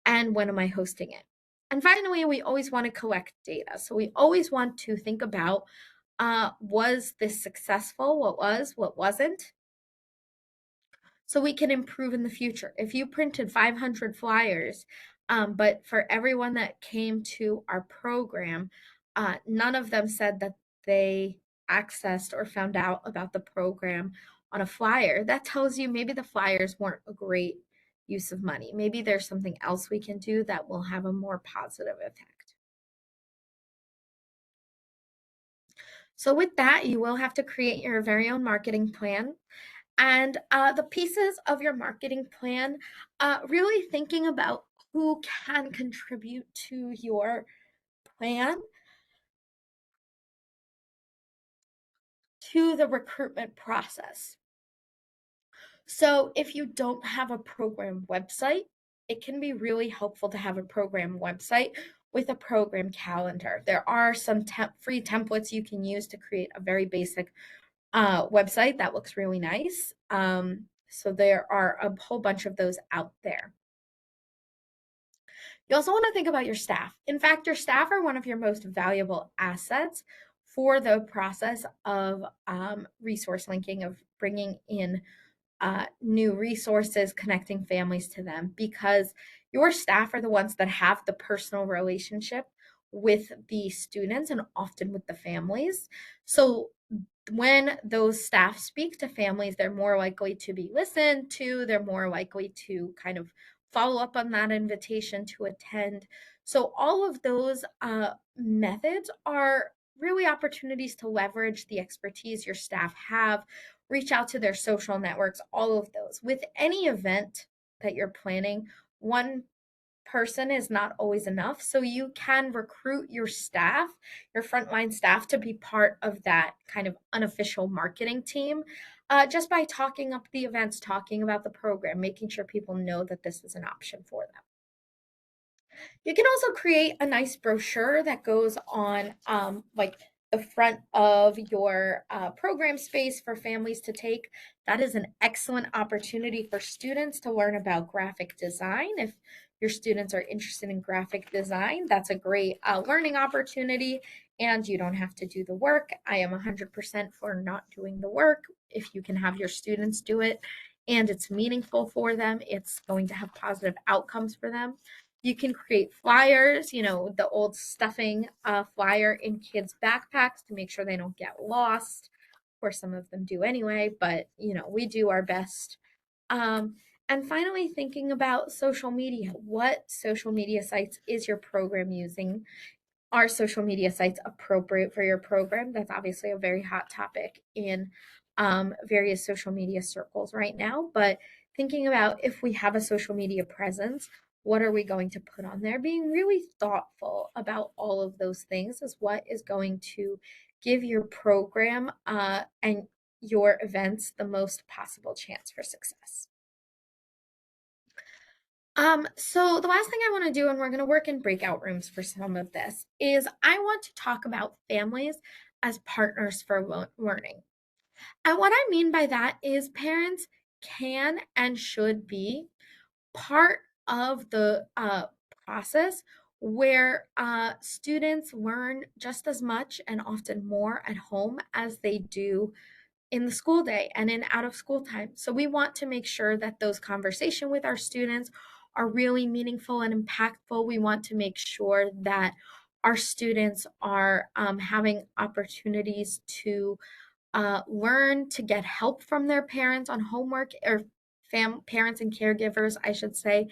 And when am I hosting it? And finally, we always want to collect data. So we always want to think about, was this successful? What wasn't? So we can improve in the future. If you printed 500 flyers, but for everyone that came to our program, none of them said that they accessed or found out about the program on a flyer. That tells you maybe the flyers weren't a great use of money. Maybe there's something else we can do that will have a more positive effect. So, with that, you will have to create your very own marketing plan. And the pieces of your marketing plan, really thinking about who can contribute to your plan, to the recruitment process. So if you don't have a program website, it can be really helpful to have a program website with a program calendar. There are some free templates you can use to create a very basic website that looks really nice. So there are a whole bunch of those out there. You also want to think about your staff. In fact, your staff are one of your most valuable assets for the process of resource linking, of bringing in new resources, connecting families to them, because your staff are the ones that have the personal relationship with the students and often with the families. So when those staff speak to families, they're more likely to be listened to, they're more likely to kind of follow up on that invitation to attend. So, all of those methods are really opportunities to leverage the expertise your staff have, reach out to their social networks, all of those. With any event that you're planning, one person is not always enough. So you can recruit your staff, your frontline staff, to be part of that kind of unofficial marketing team just by talking up the events, talking about the program, making sure people know that this is an option for them. You can also create a nice brochure that goes on like the front of your program space for families to take. That is an excellent opportunity for students to learn about graphic design. If your students are interested in graphic design, that's a great learning opportunity, and you don't have to do the work. I am 100% for not doing the work. If you can have your students do it and it's meaningful for them, it's going to have positive outcomes for them. You can create flyers, the old stuffing flyer in kids' backpacks to make sure they don't get lost. Of course, some of them do anyway, but we do our best. Um, and finally, thinking about social media. What social media sites is your program using? Are social media sites appropriate for your program? That's obviously a very hot topic in various social media circles right now. But thinking about if we have a social media presence, what are we going to put on there? Being really thoughtful about all of those things is what is going to give your program and your events the most possible chance for success. So the last thing I want to do, and we're going to work in breakout rooms for some of this, is I want to talk about families as partners for learning. And what I mean by that is parents can and should be part of the process where students learn just as much and often more at home as they do in the school day and in out of school time. So we want to make sure that those conversations with our students are really meaningful and impactful. We want to make sure that our students are having opportunities to learn, to get help from their parents on homework, or parents and caregivers, I should say,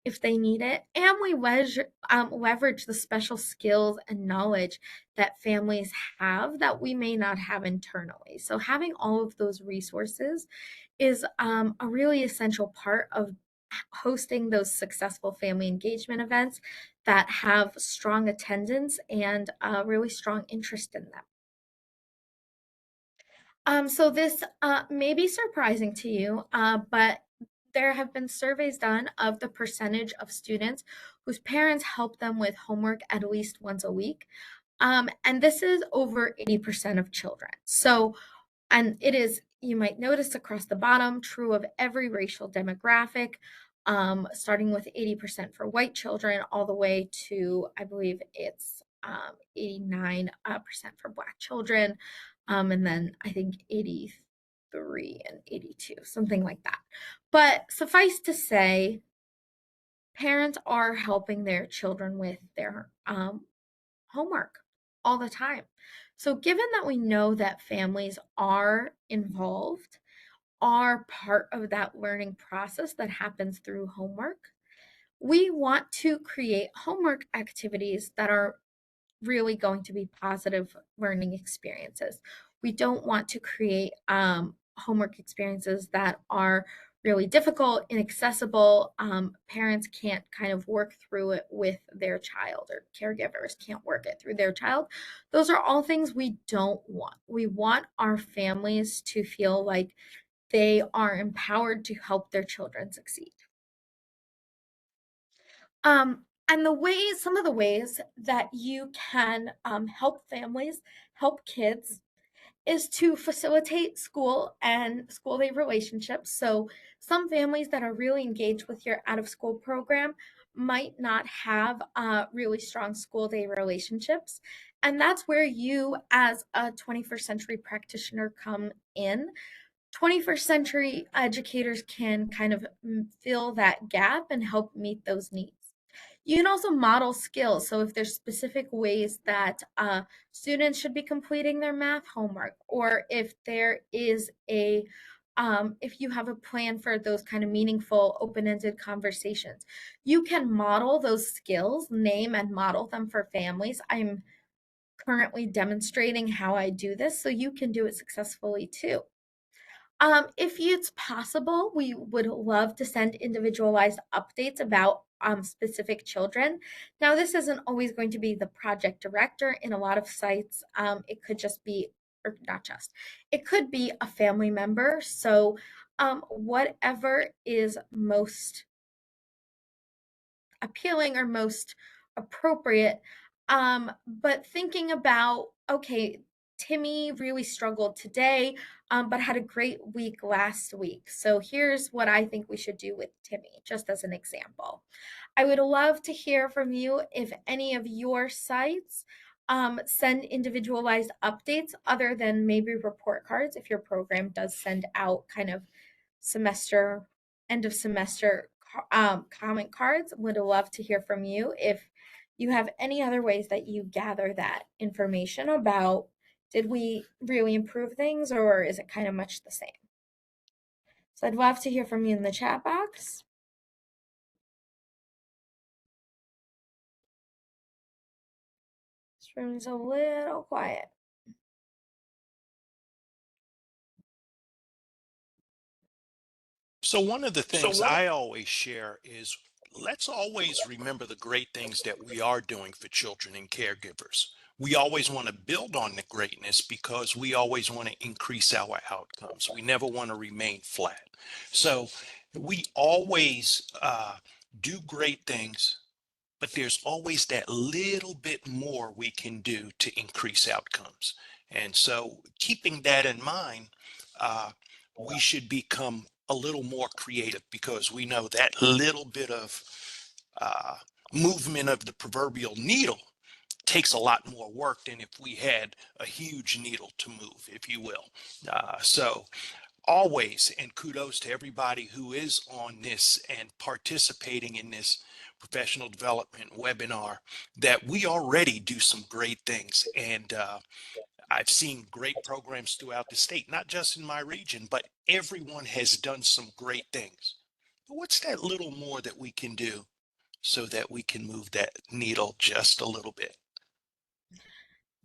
if they need it. And we leverage the special skills and knowledge that families have that we may not have internally. So having all of those resources is a really essential part of hosting those successful family engagement events that have strong attendance and really strong interest in them. So this may be surprising to you, but there have been surveys done of the percentage of students whose parents help them with homework at least once a week. And this is over 80% of children. So, and it is, you might notice across the bottom, true of every racial demographic, starting with 80% for white children, all the way to, I believe it's 89% for Black children, and then I think 83 and 82, something like that. But suffice to say, parents are helping their children with their homework all the time. So, given that we know that families are involved, are part of that learning process that happens through homework, we want to create homework activities that are really going to be positive learning experiences. We don't want to create homework experiences that are really difficult, inaccessible. Parents can't kind of work through it with their child, or caregivers can't work it through their child. Those are all things we don't want. We want our families to feel like they are empowered to help their children succeed. And some of the ways that you can help families, help kids, is to facilitate school and school day relationships. So, some families that are really engaged with your out of school program might not have really strong school day relationships. And that's where you, as a 21st century practitioner, come in. 21st century educators can kind of fill that gap and help meet those needs. You can also model skills. So if there's specific ways that students should be completing their math homework, or if there is if you have a plan for those kind of meaningful open-ended conversations, you can model those skills, name and model them for families. I'm currently demonstrating how I do this, so you can do it successfully too. If it's possible, we would love to send individualized updates about specific children. Now, this isn't always going to be the project director. In a lot of sites, it could just be, or not just, it could be a family member. So, whatever is most appealing or most appropriate. But thinking about, okay, Timmy really struggled today, but had a great week last week. So here's what I think we should do with Timmy, just as an example. I would love to hear from you if any of your sites send individualized updates other than maybe report cards. If your program does send out kind of semester, end of semester comment cards, would love to hear from you if you have any other ways that you gather that information about, did we really improve things or is it kind of much the same? So I'd love to hear from you in the chat box. This room's a little quiet. So one of the things I always share is let's always remember the great things that we are doing for children and caregivers. We always want to build on the greatness because we always want to increase our outcomes. We never want to remain flat. So we always do great things, but there's always that little bit more we can do to increase outcomes. And so keeping that in mind, uh, we should become a little more creative because we know that little bit of uh, movement of the proverbial needle takes a lot more work than if we had a huge needle to move, if you will. So always, and kudos to everybody who is on this and participating in this professional development webinar, that we already do some great things. And I've seen great programs throughout the state, not just in my region, but everyone has done some great things. But what's that little more that we can do so that we can move that needle just a little bit?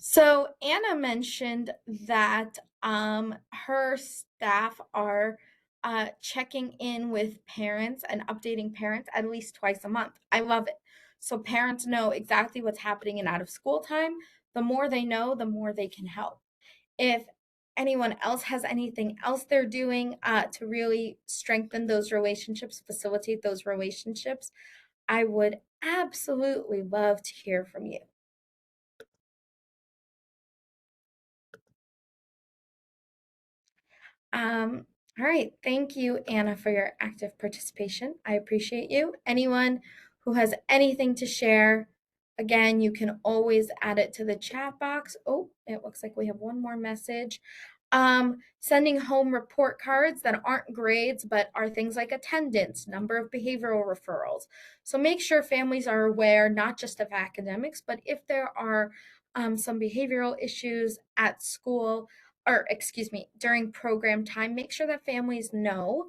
So Anna mentioned that her staff are checking in with parents and updating parents at least twice a month. I love it. So parents know exactly what's happening in out of school time. The more they know, the more they can help. If anyone else has anything else they're doing to really strengthen those relationships, facilitate those relationships, I would absolutely love to hear from you. Um, all right. Thank you, Anna, for your active participation. I appreciate you. Anyone who has anything to share, again, you can always add it to the chat box. Oh, it looks like we have one more message. Sending home report cards that aren't grades, but are things like attendance, number of behavioral referrals. So make sure families are aware, not just of academics, but if there are some behavioral issues at school, or excuse me, during program time, make sure that families know,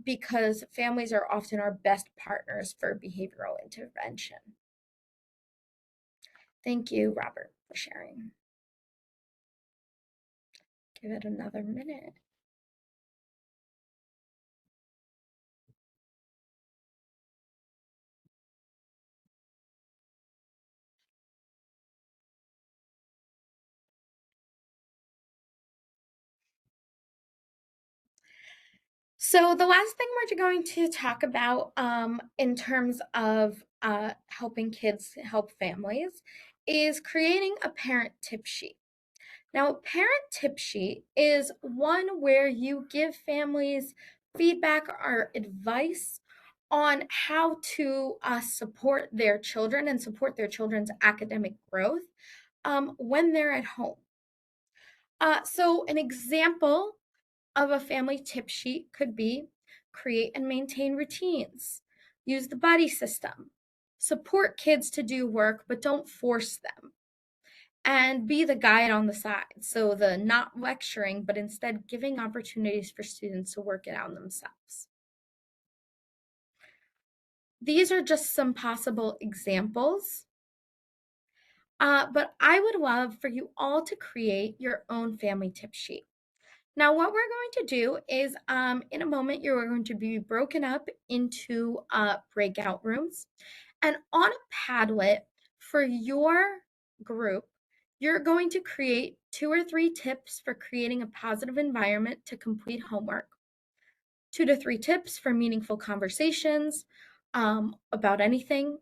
because families are often our best partners for behavioral intervention. Thank you, Robert, for sharing. Give it another minute. So the last thing we're going to talk about in terms of helping kids help families is creating a parent tip sheet. Now, a parent tip sheet is one where you give families feedback or advice on how to support their children and support their children's academic growth when they're at home. So an example of a family tip sheet could be create and maintain routines, use the buddy system, support kids to do work, but don't force them, and be the guide on the side. So the not lecturing, but instead giving opportunities for students to work it out themselves. These are just some possible examples, but I would love for you all to create your own family tip sheet. Now, what we're going to do is in a moment, you're going to be broken up into breakout rooms. And on a Padlet for your group, you're going to create 2 or 3 tips for creating a positive environment to complete homework, 2 to 3 tips for meaningful conversations, about anything,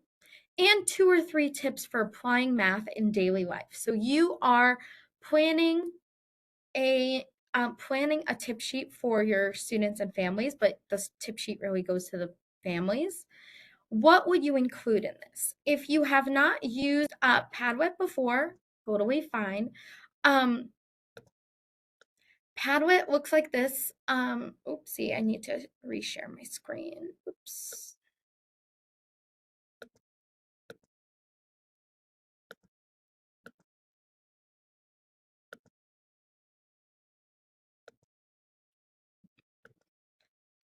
and 2 or 3 tips for applying math in daily life. So you are planning a planning a tip sheet for your students and families, but the tip sheet really goes to the families. What would you include in this? If you have not used Padlet before, totally fine. Um, Padlet looks like this. Oopsie, I need to reshare my screen. Oops.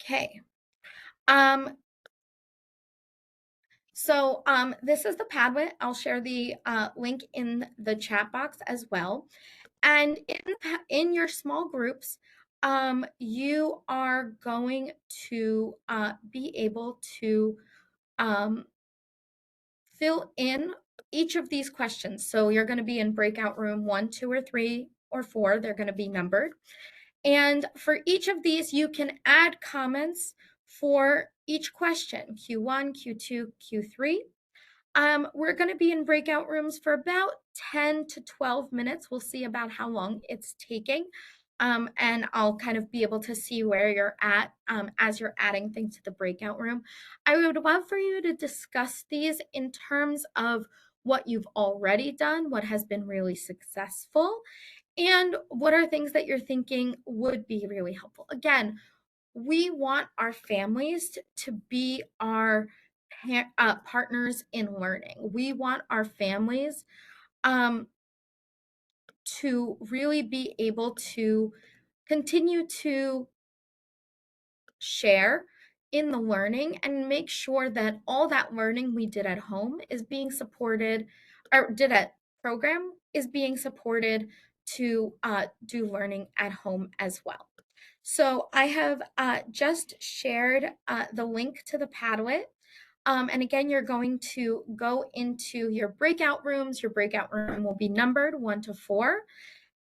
Okay. Um, this is the Padlet. I'll share the link in the chat box as well. And in your small groups, you are going to be able to um, fill in each of these questions. So you're going to be in breakout room 1, 2, or 3, or 4. They're going to be numbered. And for each of these, you can add comments for each question, Q1, Q2, Q3. We're going to be in breakout rooms for about 10 to 12 minutes. We'll see about how long it's taking. And I'll kind of be able to see where you're at as you're adding things to the breakout room. I would love for you to discuss these in terms of what you've already done, what has been really successful, and what are things that you're thinking would be really helpful. Again, we want our families to be our partners in learning. We want our families to really be able to continue to share in the learning and make sure that all that learning we did at home is being supported, or did at program is being supported to do learning at home as well. So I have just shared the link to the Padlet. And again, you're going to go into your breakout rooms. Your breakout room will be numbered 1 to 4.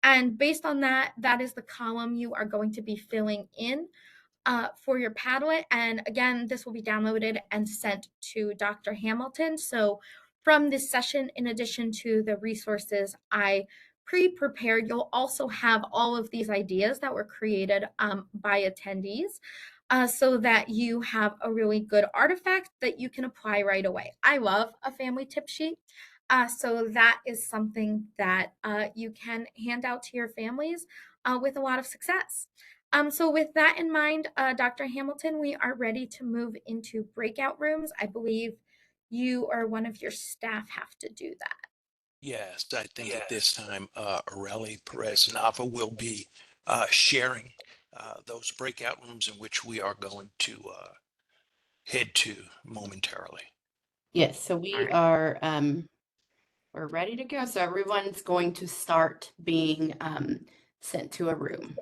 And based on that, that is the column you are going to be filling in for your Padlet. And again, this will be downloaded and sent to Dr. Hamilton. So from this session, in addition to the resources I pre-prepared, you'll also have all of these ideas that were created by attendees so that you have a really good artifact that you can apply right away. I love a family tip sheet. So that is something that you can hand out to your families with a lot of success. So with that in mind, Dr. Hamilton, we are ready to move into breakout rooms. I believe you or one of your staff have to do that. Yes, I think at this time, Areli Perez Nava will be sharing those breakout rooms in which we are going to head to momentarily. Yes, so we are we're ready to go. So everyone's going to start being sent to a room.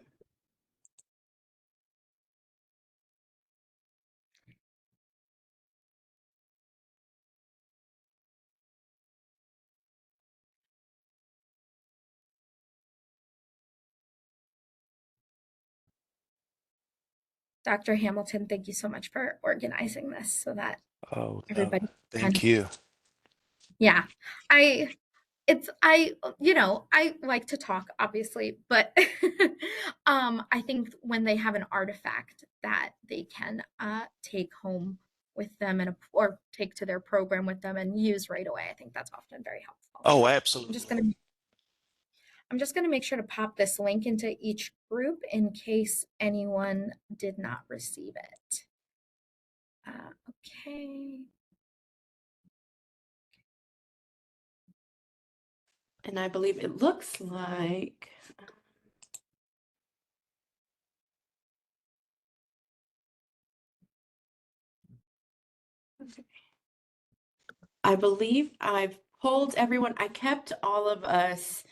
Dr. Hamilton, thank you so much for organizing this so that Oh, everybody thank you. Yeah, I like to talk, obviously, but I think when they have an artifact that they can take home with them or take to their program with them and use right away, I think that's often very helpful. Oh, I'm absolutely. just gonna make sure to pop this link into each group in case anyone did not receive it. Okay. And I believe it looks like I believe I've pulled everyone. I kept all of us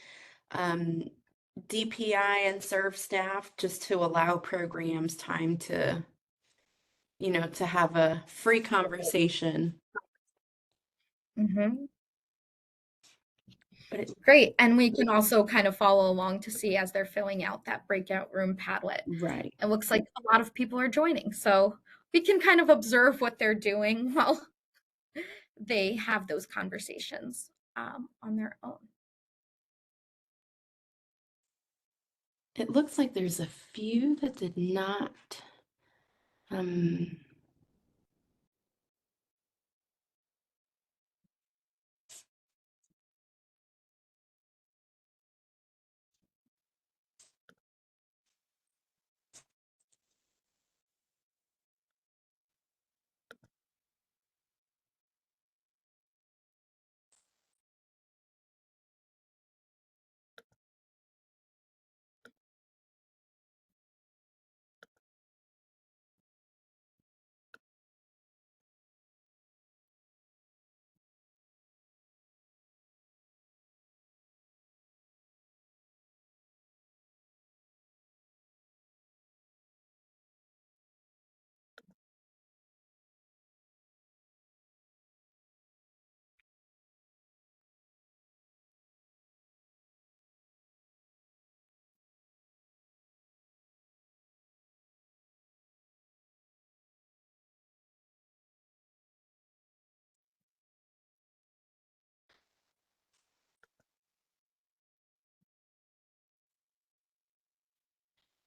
DPI and serve staff just to allow programs time to, to have a free conversation. Mm-hmm. But Great. And we can also kind of follow along to see as they're filling out that breakout room Padlet. right. It looks like a lot of people are joining. So we can kind of observe what they're doing while they have those conversations on their own. It looks like there's a few that did not.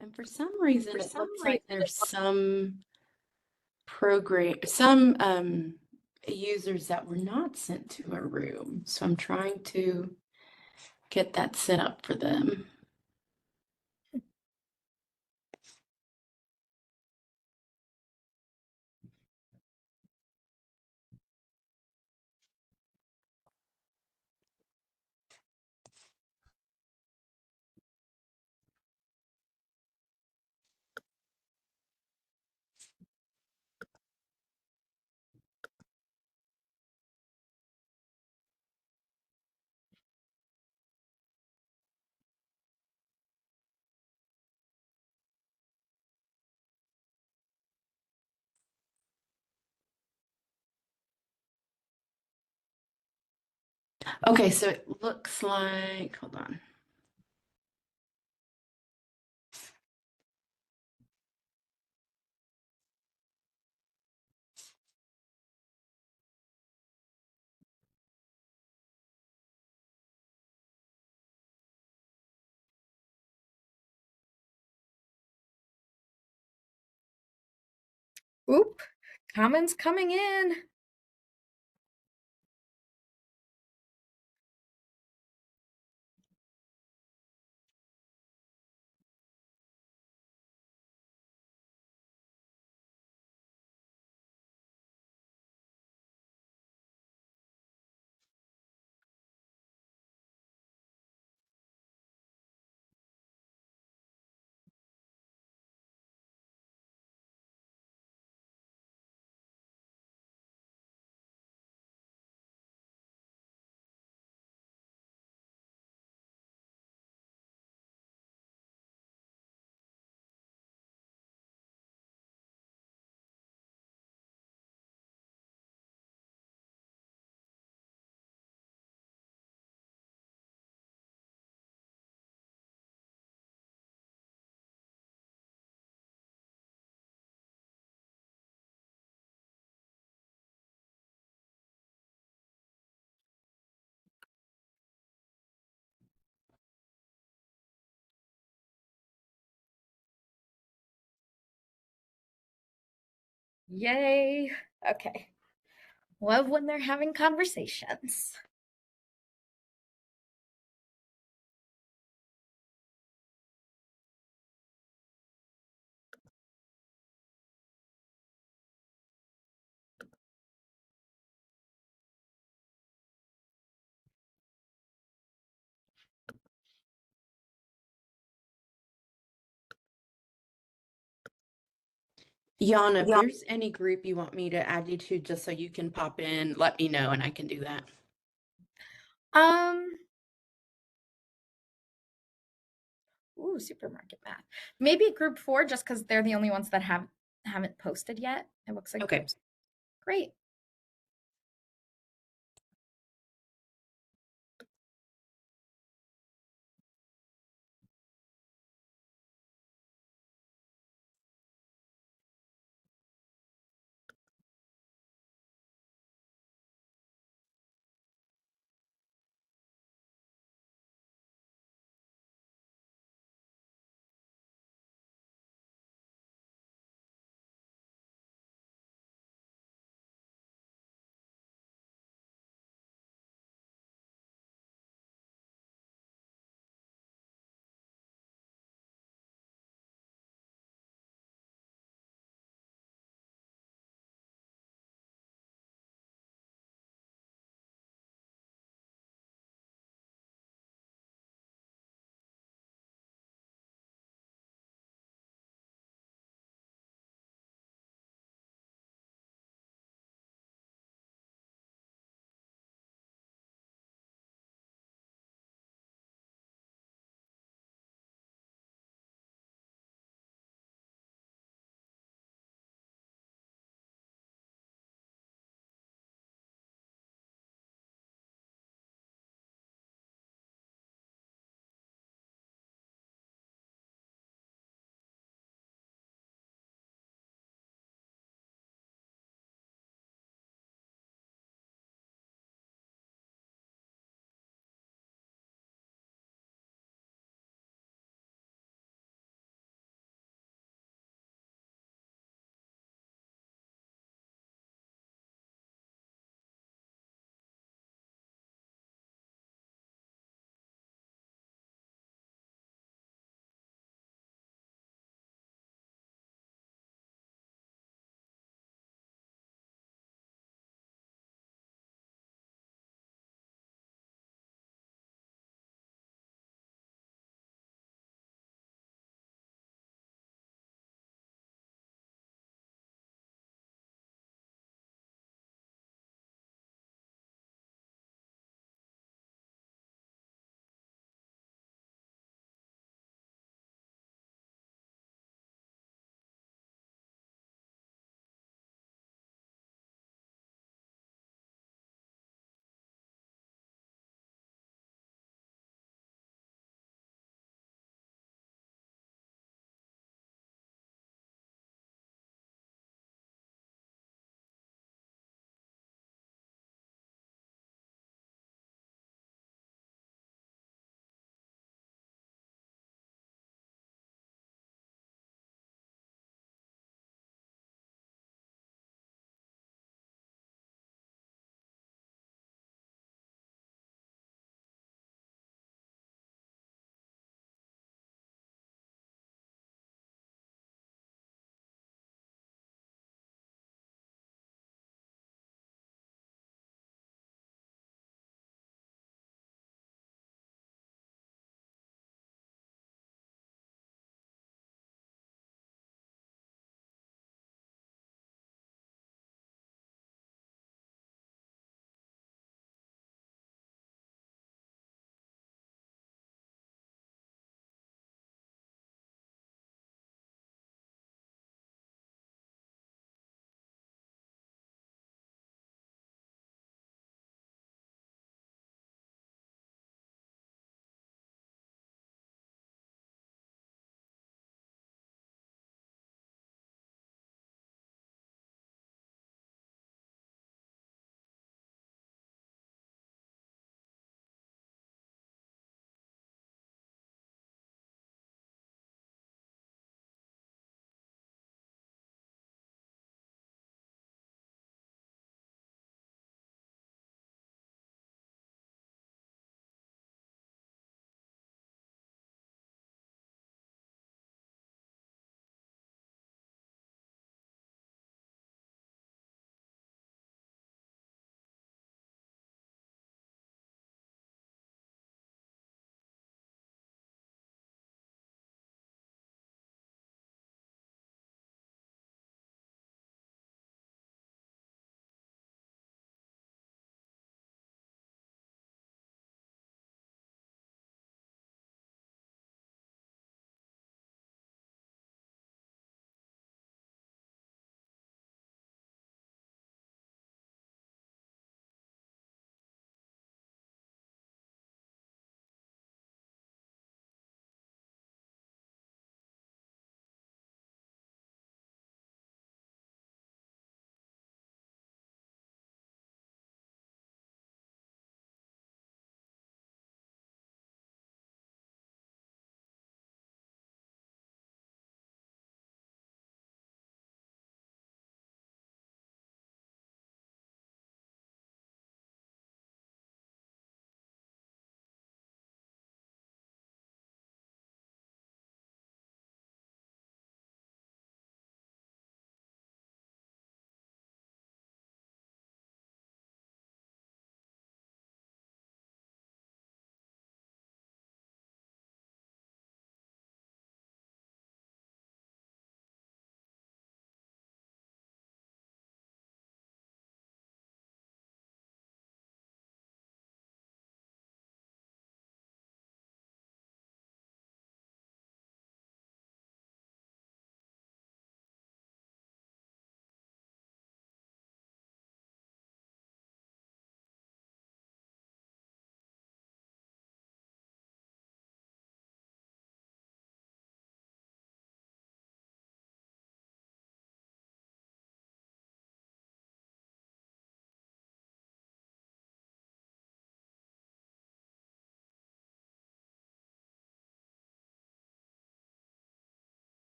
And for some reason, it looks like there's some users that were not sent to a room. So I'm trying to get that set up for them. Okay, so it looks like, hold on. Oop, comments coming in. Yay. Okay. Love when they're having conversations. Jan, if there's any group you want me to add you to just so you can pop in, let me know and I can do that. Ooh, supermarket math. Maybe group 4, just because they're the only ones that haven't posted yet. It looks like Okay. groups. Great.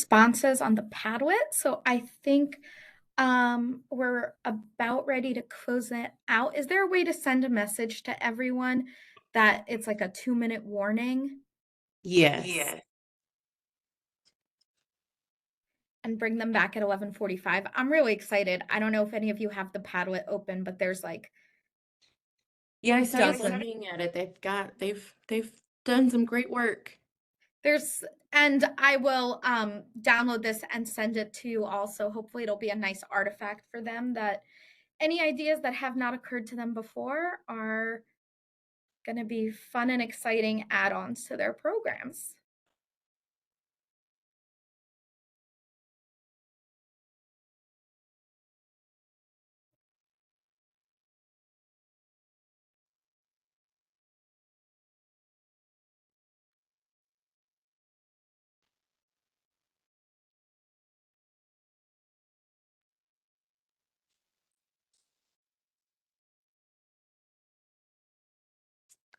responses on the Padlet. So I think we're about ready to close it out. Is there a way to send a message to everyone that it's like a 2-minute warning Yes. and bring them back at 11:45? I'm really excited. I don't know if any of you have the Padlet open, but there's like Yeah, I started dozen. looking at it. They've done some great work. There's and I will download this and send it to you also. Hopefully it'll be a nice artifact for them that any ideas that have not occurred to them before are going to be fun and exciting add-ons to their programs.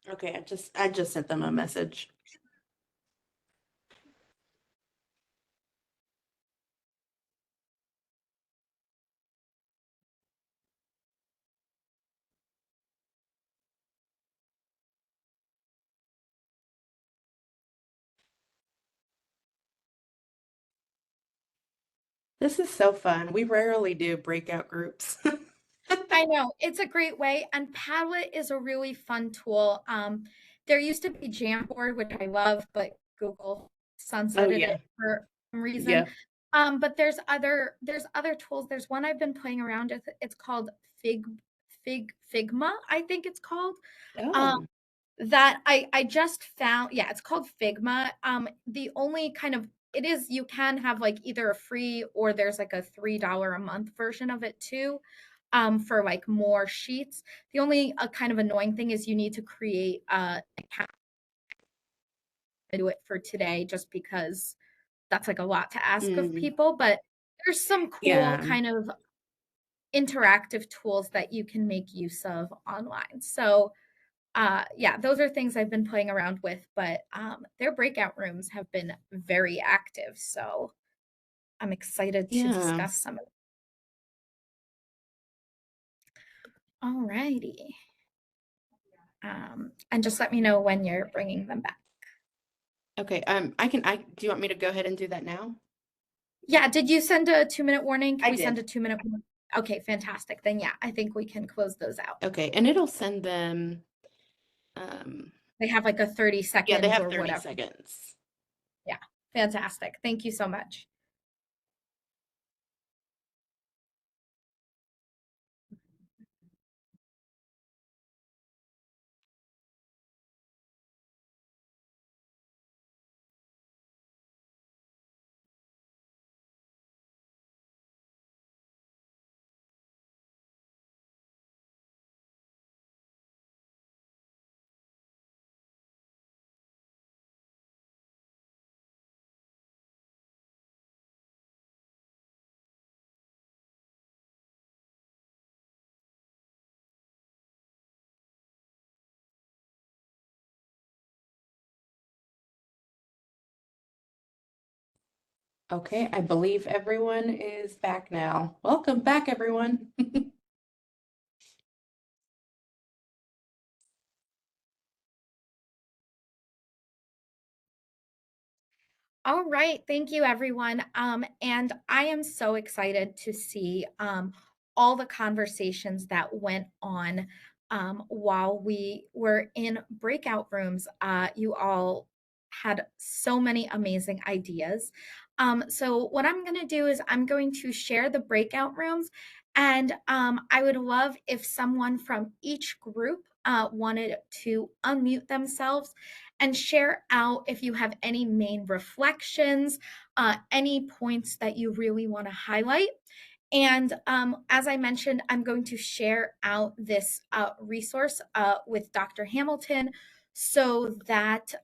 Okay, I just sent them a message. This is so fun. We rarely do breakout groups. I know, it's a great way, and Padlet is a really fun tool. There used to be Jamboard, which I love, but Google sunsetted yeah. it for some reason. Yeah. But there's other tools. There's one I've been playing around with. It's called Figma, I think it's called. Oh. That I just found, yeah, it's called Figma. The only kind of it is you can have like either a free or there's like a $3 a month version of it too, for like more sheets. The only kind of annoying thing is you need to create an account to do it for today, just because that's like a lot to ask of people. But there's some cool Yeah. kind of interactive tools that you can make use of online. So yeah, those are things I've been playing around with, but their breakout rooms have been very active. So I'm excited to Yeah. discuss some of them. All righty. And just let me know when you're bringing them back. Okay. Do you want me to go ahead and do that now? Yeah, did you send a 2-minute warning? Can I we send a did. 2-minute warning? Okay, fantastic. Then yeah, I think we can close those out. Okay, and it'll send them, They have like a 30 yeah, seconds they have or 30 whatever. seconds. Yeah, fantastic. Thank you so much. Okay, I believe everyone is back now. Welcome back, everyone. All right, thank you, everyone. And I am so excited to see all the conversations that went on while we were in breakout rooms. You all had so many amazing ideas. So what I'm going to do is I'm going to share the breakout rooms, and I would love if someone from each group wanted to unmute themselves and share out if you have any main reflections, any points that you really want to highlight. And as I mentioned, I'm going to share out this resource with Dr. Hamilton so that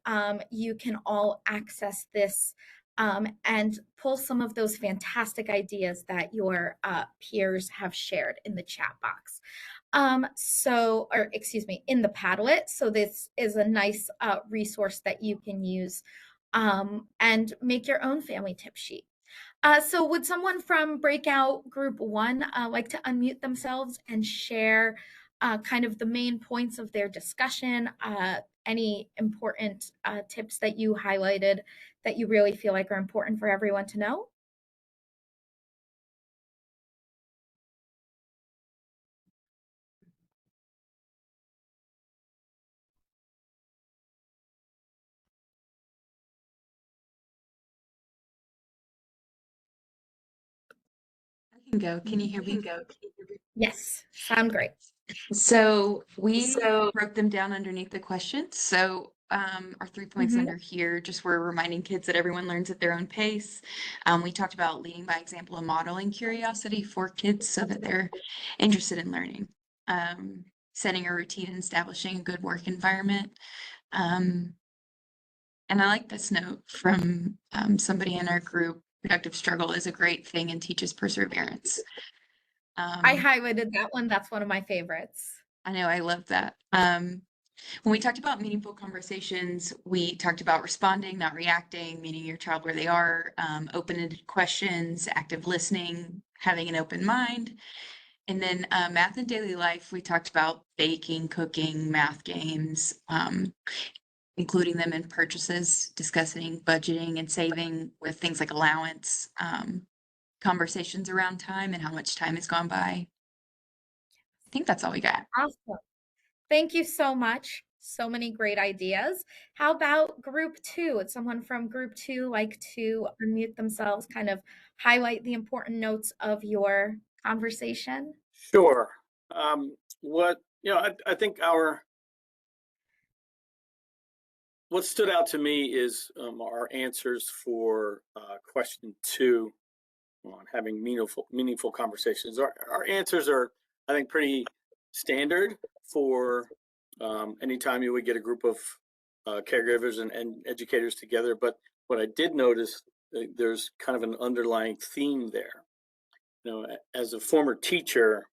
you can all access this and pull some of those fantastic ideas that your peers have shared in the chat box. Or excuse me, in the Padlet. So this is a nice resource that you can use and make your own family tip sheet. So would someone from breakout group 1 like to unmute themselves and share kind of the main points of their discussion, any important tips that you highlighted that you really feel like are important for everyone to know? I can go. Can you hear me? Yes, sound great. So we broke them down underneath the questions. So our 3 points Mhm. under here just were reminding kids that everyone learns at their own pace. We talked about leading by example and modeling curiosity for kids so that they're interested in learning. Setting a routine and establishing a good work environment. And I like this note from somebody in our group. Productive struggle is a great thing and teaches perseverance. I highlighted that one. That's one of my favorites. I know, I love that. When we talked about meaningful conversations, we talked about responding, not reacting, meeting your child where they are, open-ended questions, active listening, having an open mind. And then math and daily life, we talked about baking, cooking, math games, including them in purchases, discussing budgeting and saving with things like allowance, conversations around time and how much time has gone by. I think that's all we got. Awesome. Thank you so much. So many great ideas. How about group 2? Would someone from group 2 like to unmute themselves, kind of highlight the important notes of your conversation? Sure. I think what stood out to me is our answers for question 2 on having meaningful conversations. Our answers are, I think, pretty standard for anytime you would get a group of caregivers and educators together. But what I did notice, there's kind of an underlying theme there. As a former teacher,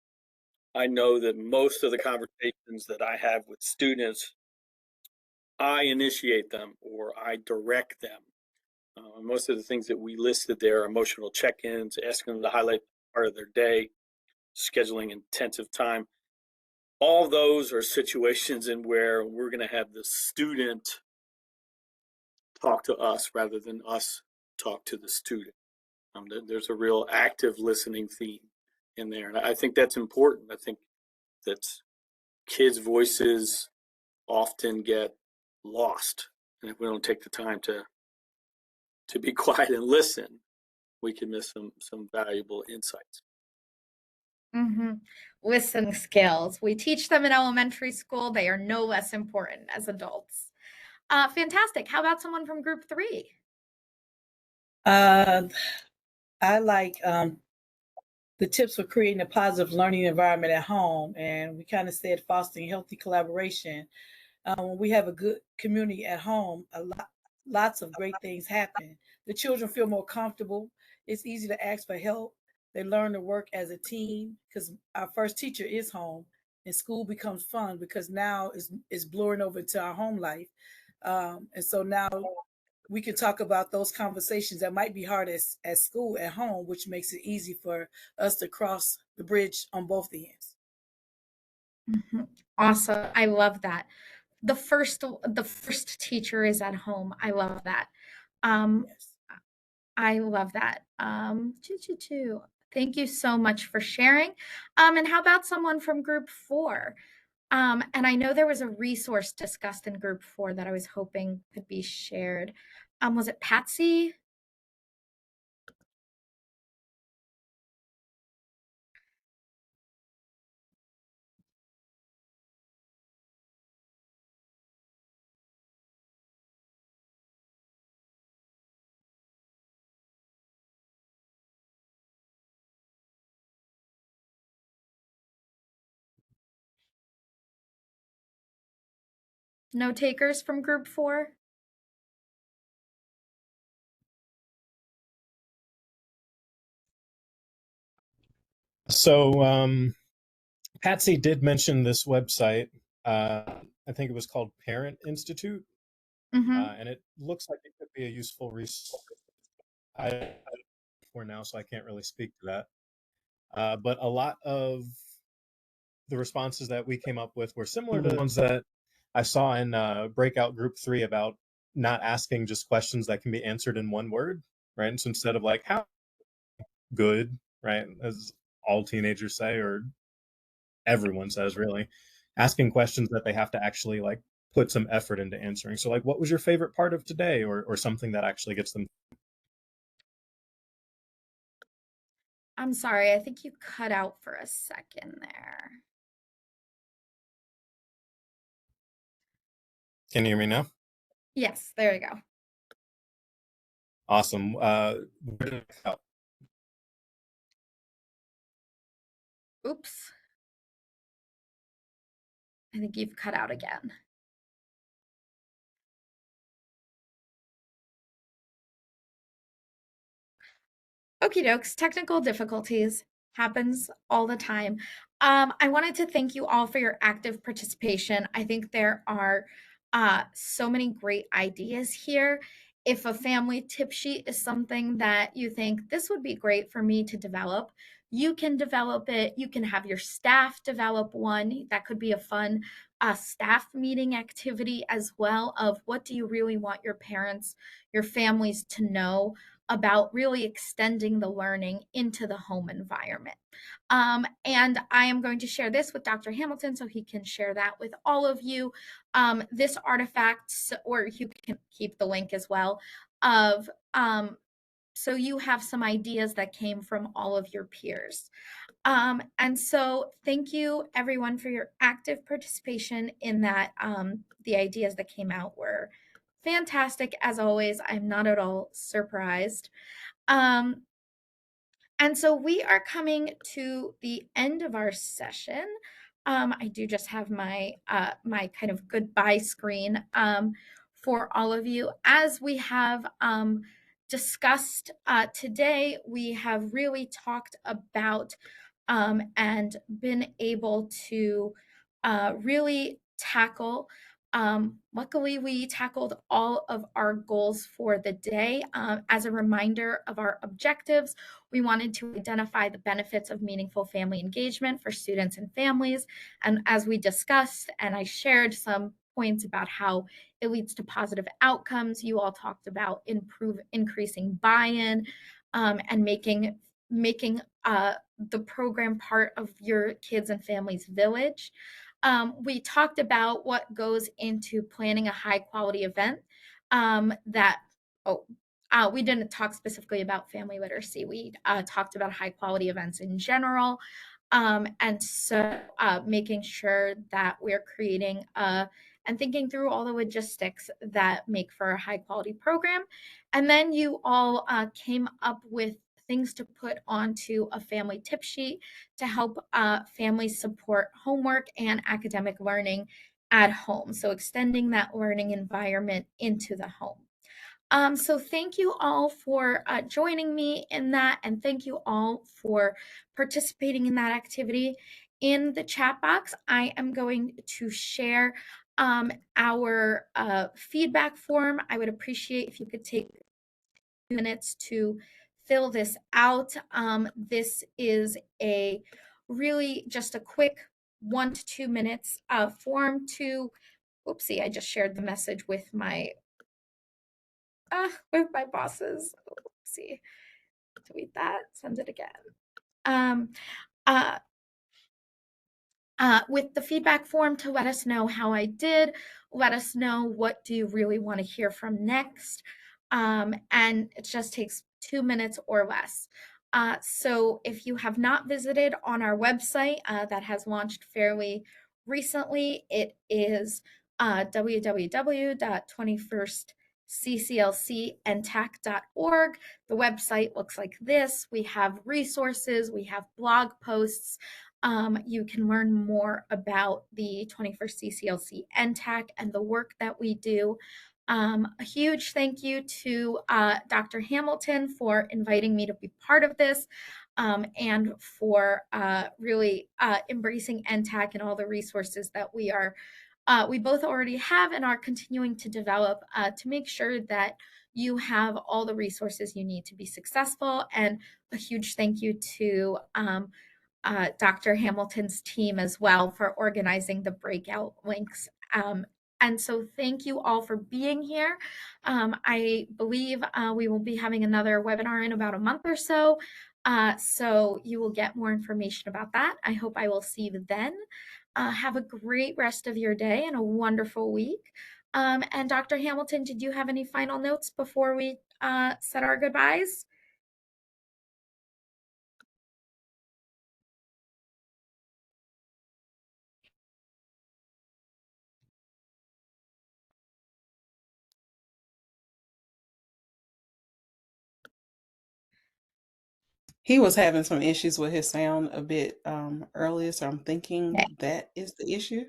I know that most of the conversations that I have with students, I initiate them or I direct them. Most of the things that we listed there, emotional check-ins, asking them to highlight part of their day, scheduling intensive time. All those are situations in where we're going to have the student talk to us rather than us talk to the student. There's a real active listening theme in there. And I think that's important. I think that kids' voices often get lost. And if we don't take the time to be quiet and listen, we can miss some valuable insights. Listening skills. We teach them in elementary school. They are no less important as adults. Fantastic. How about someone from group 3? I like the tips for creating a positive learning environment at home. And we kind of said fostering healthy collaboration. When we have a good community at home, lots of great things happen. The children feel more comfortable. It's easy to ask for help. They learn to work as a team because our first teacher is home, and school becomes fun because now it's blurring over into our home life. And so now we can talk about those conversations that might be hard at school, at home, which makes it easy for us to cross the bridge on both ends. Awesome. I love that. The first teacher is at home. I love that. Yes. I love that. Thank you so much for sharing. And how about someone from group 4? And I know there was a resource discussed in group 4 that I was hoping could be shared. Was it Patsy? No takers from group 4? So Patsy did mention this website. I think it was called Parent Institute. and it looks like it could be a useful resource. I for now, so I can't really speak to that. But a lot of the responses that we came up with were similar to the ones that I saw in breakout group 3 about not asking just questions that can be answered in one word, right? And so instead of like, how good, right, as all teenagers say, or everyone says really, asking questions that they have to actually like put some effort into answering. So like, what was your favorite part of today, or something that actually gets them. I'm sorry, I think you cut out for a second there. Can you hear me now? Yes, there you go. Awesome. Where did I cut out? Oops. I think you've cut out again. Okie dokes, technical difficulties happens all the time. I wanted to thank you all for your active participation. I think there are so many great ideas here. If a family tip sheet is something that you think this would be great for me to develop, you can develop it. You can have your staff develop one. That could be a fun staff meeting activity as well, of what do you really want your parents, your families to know about really extending the learning into the home environment. And I am going to share this with Dr. Hamilton so he can share that with all of you. This artifact, or you can keep the link as well, of so you have some ideas that came from all of your peers. And so thank you everyone for your active participation in that. The ideas that came out were fantastic as always. I'm not at all surprised. And so we are coming to the end of our session. I do just have my my kind of goodbye screen for all of you. As we have discussed today, we have really talked about and been able to really tackle. Luckily, we tackled all of our goals for the day. As a reminder of our objectives, we wanted to identify the benefits of meaningful family engagement for students and families. And as we discussed, and I shared some points about how it leads to positive outcomes, you all talked about increasing buy-in and making the program part of your kids and families village. We talked about what goes into planning a high quality event we didn't talk specifically about family literacy. We talked about high quality events in general. And so making sure that we're creating and thinking through all the logistics that make for a high quality program. And then you all came up with things to put onto a family tip sheet to help families support homework and academic learning at home. So extending that learning environment into the home. So thank you all for joining me in that, and thank you all for participating in that activity. In the chat box, I am going to share our feedback form. I would appreciate if you could take minutes to fill this out. This is a really just a quick 1 to 2 minutes form to, oopsie, I just shared the message with my bosses. Oopsie, delete that, send it again. With the feedback form to let us know how I did, let us know what do you really want to hear from next. And it just takes 2 minutes or less. So if you have not visited on our website that has launched fairly recently, it is www.21stcclcntac.org. The website looks like this. We have resources, we have blog posts. You can learn more about the 21st CCLC NTAC and the work that we do. A huge thank you to Dr. Hamilton for inviting me to be part of this and for really embracing NTAC and all the resources that we are we both already have and are continuing to develop to make sure that you have all the resources you need to be successful. And a huge thank you to Dr. Hamilton's team as well for organizing the breakout links. And so thank you all for being here. I believe we will be having another webinar in about a month or so. So you will get more information about that. I hope I will see you then. Have a great rest of your day and a wonderful week. And Dr. Hamilton, did you have any final notes before we said our goodbyes? He was having some issues with his sound a bit earlier, so I'm thinking Okay. that is the issue.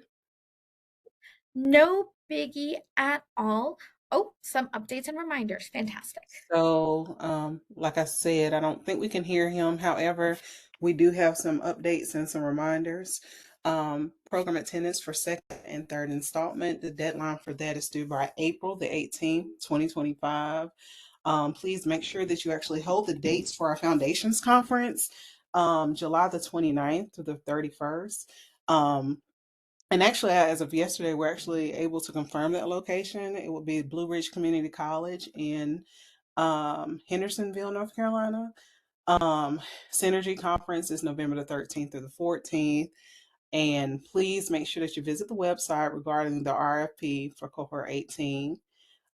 No biggie at all. Oh, some updates and reminders. Fantastic. So, like I said, I don't think we can hear him. However, we do have some updates and some reminders. Program attendance for second and third installment. The deadline for that is due by April the 18th, 2025. Please make sure that you actually hold the dates for our Foundations Conference, July the 29th through the 31st. And actually, as of yesterday, we're actually able to confirm that location. It will be Blue Ridge Community College in Hendersonville, North Carolina. Synergy Conference is November the 13th through the 14th. And please make sure that you visit the website regarding the RFP for Cohort 18.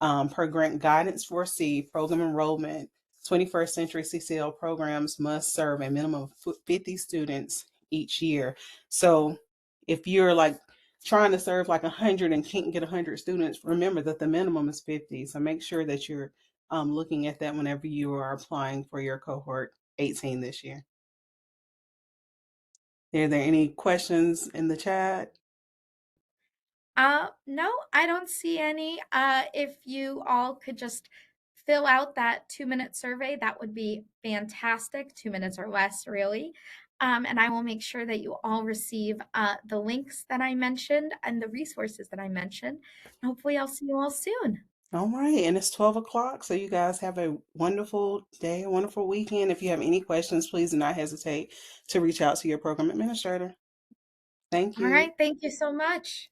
Per grant guidance 4C, program enrollment, 21st century CCL programs must serve a minimum of 50 students each year. So if you're like trying to serve like 100 and can't get 100 students, remember that the minimum is 50. So make sure that you're looking at that whenever you are applying for your cohort 18 this year. Are there any questions in the chat? No, I don't see any. If you all could just fill out that 2-minute survey, that would be fantastic. 2 minutes or less, really. And I will make sure that you all receive the links that I mentioned and the resources that I mentioned. Hopefully, I'll see you all soon. All right, and it's 12 o'clock, so you guys have a wonderful day, a wonderful weekend. If you have any questions, please do not hesitate to reach out to your program administrator. Thank All you. right, thank you so much.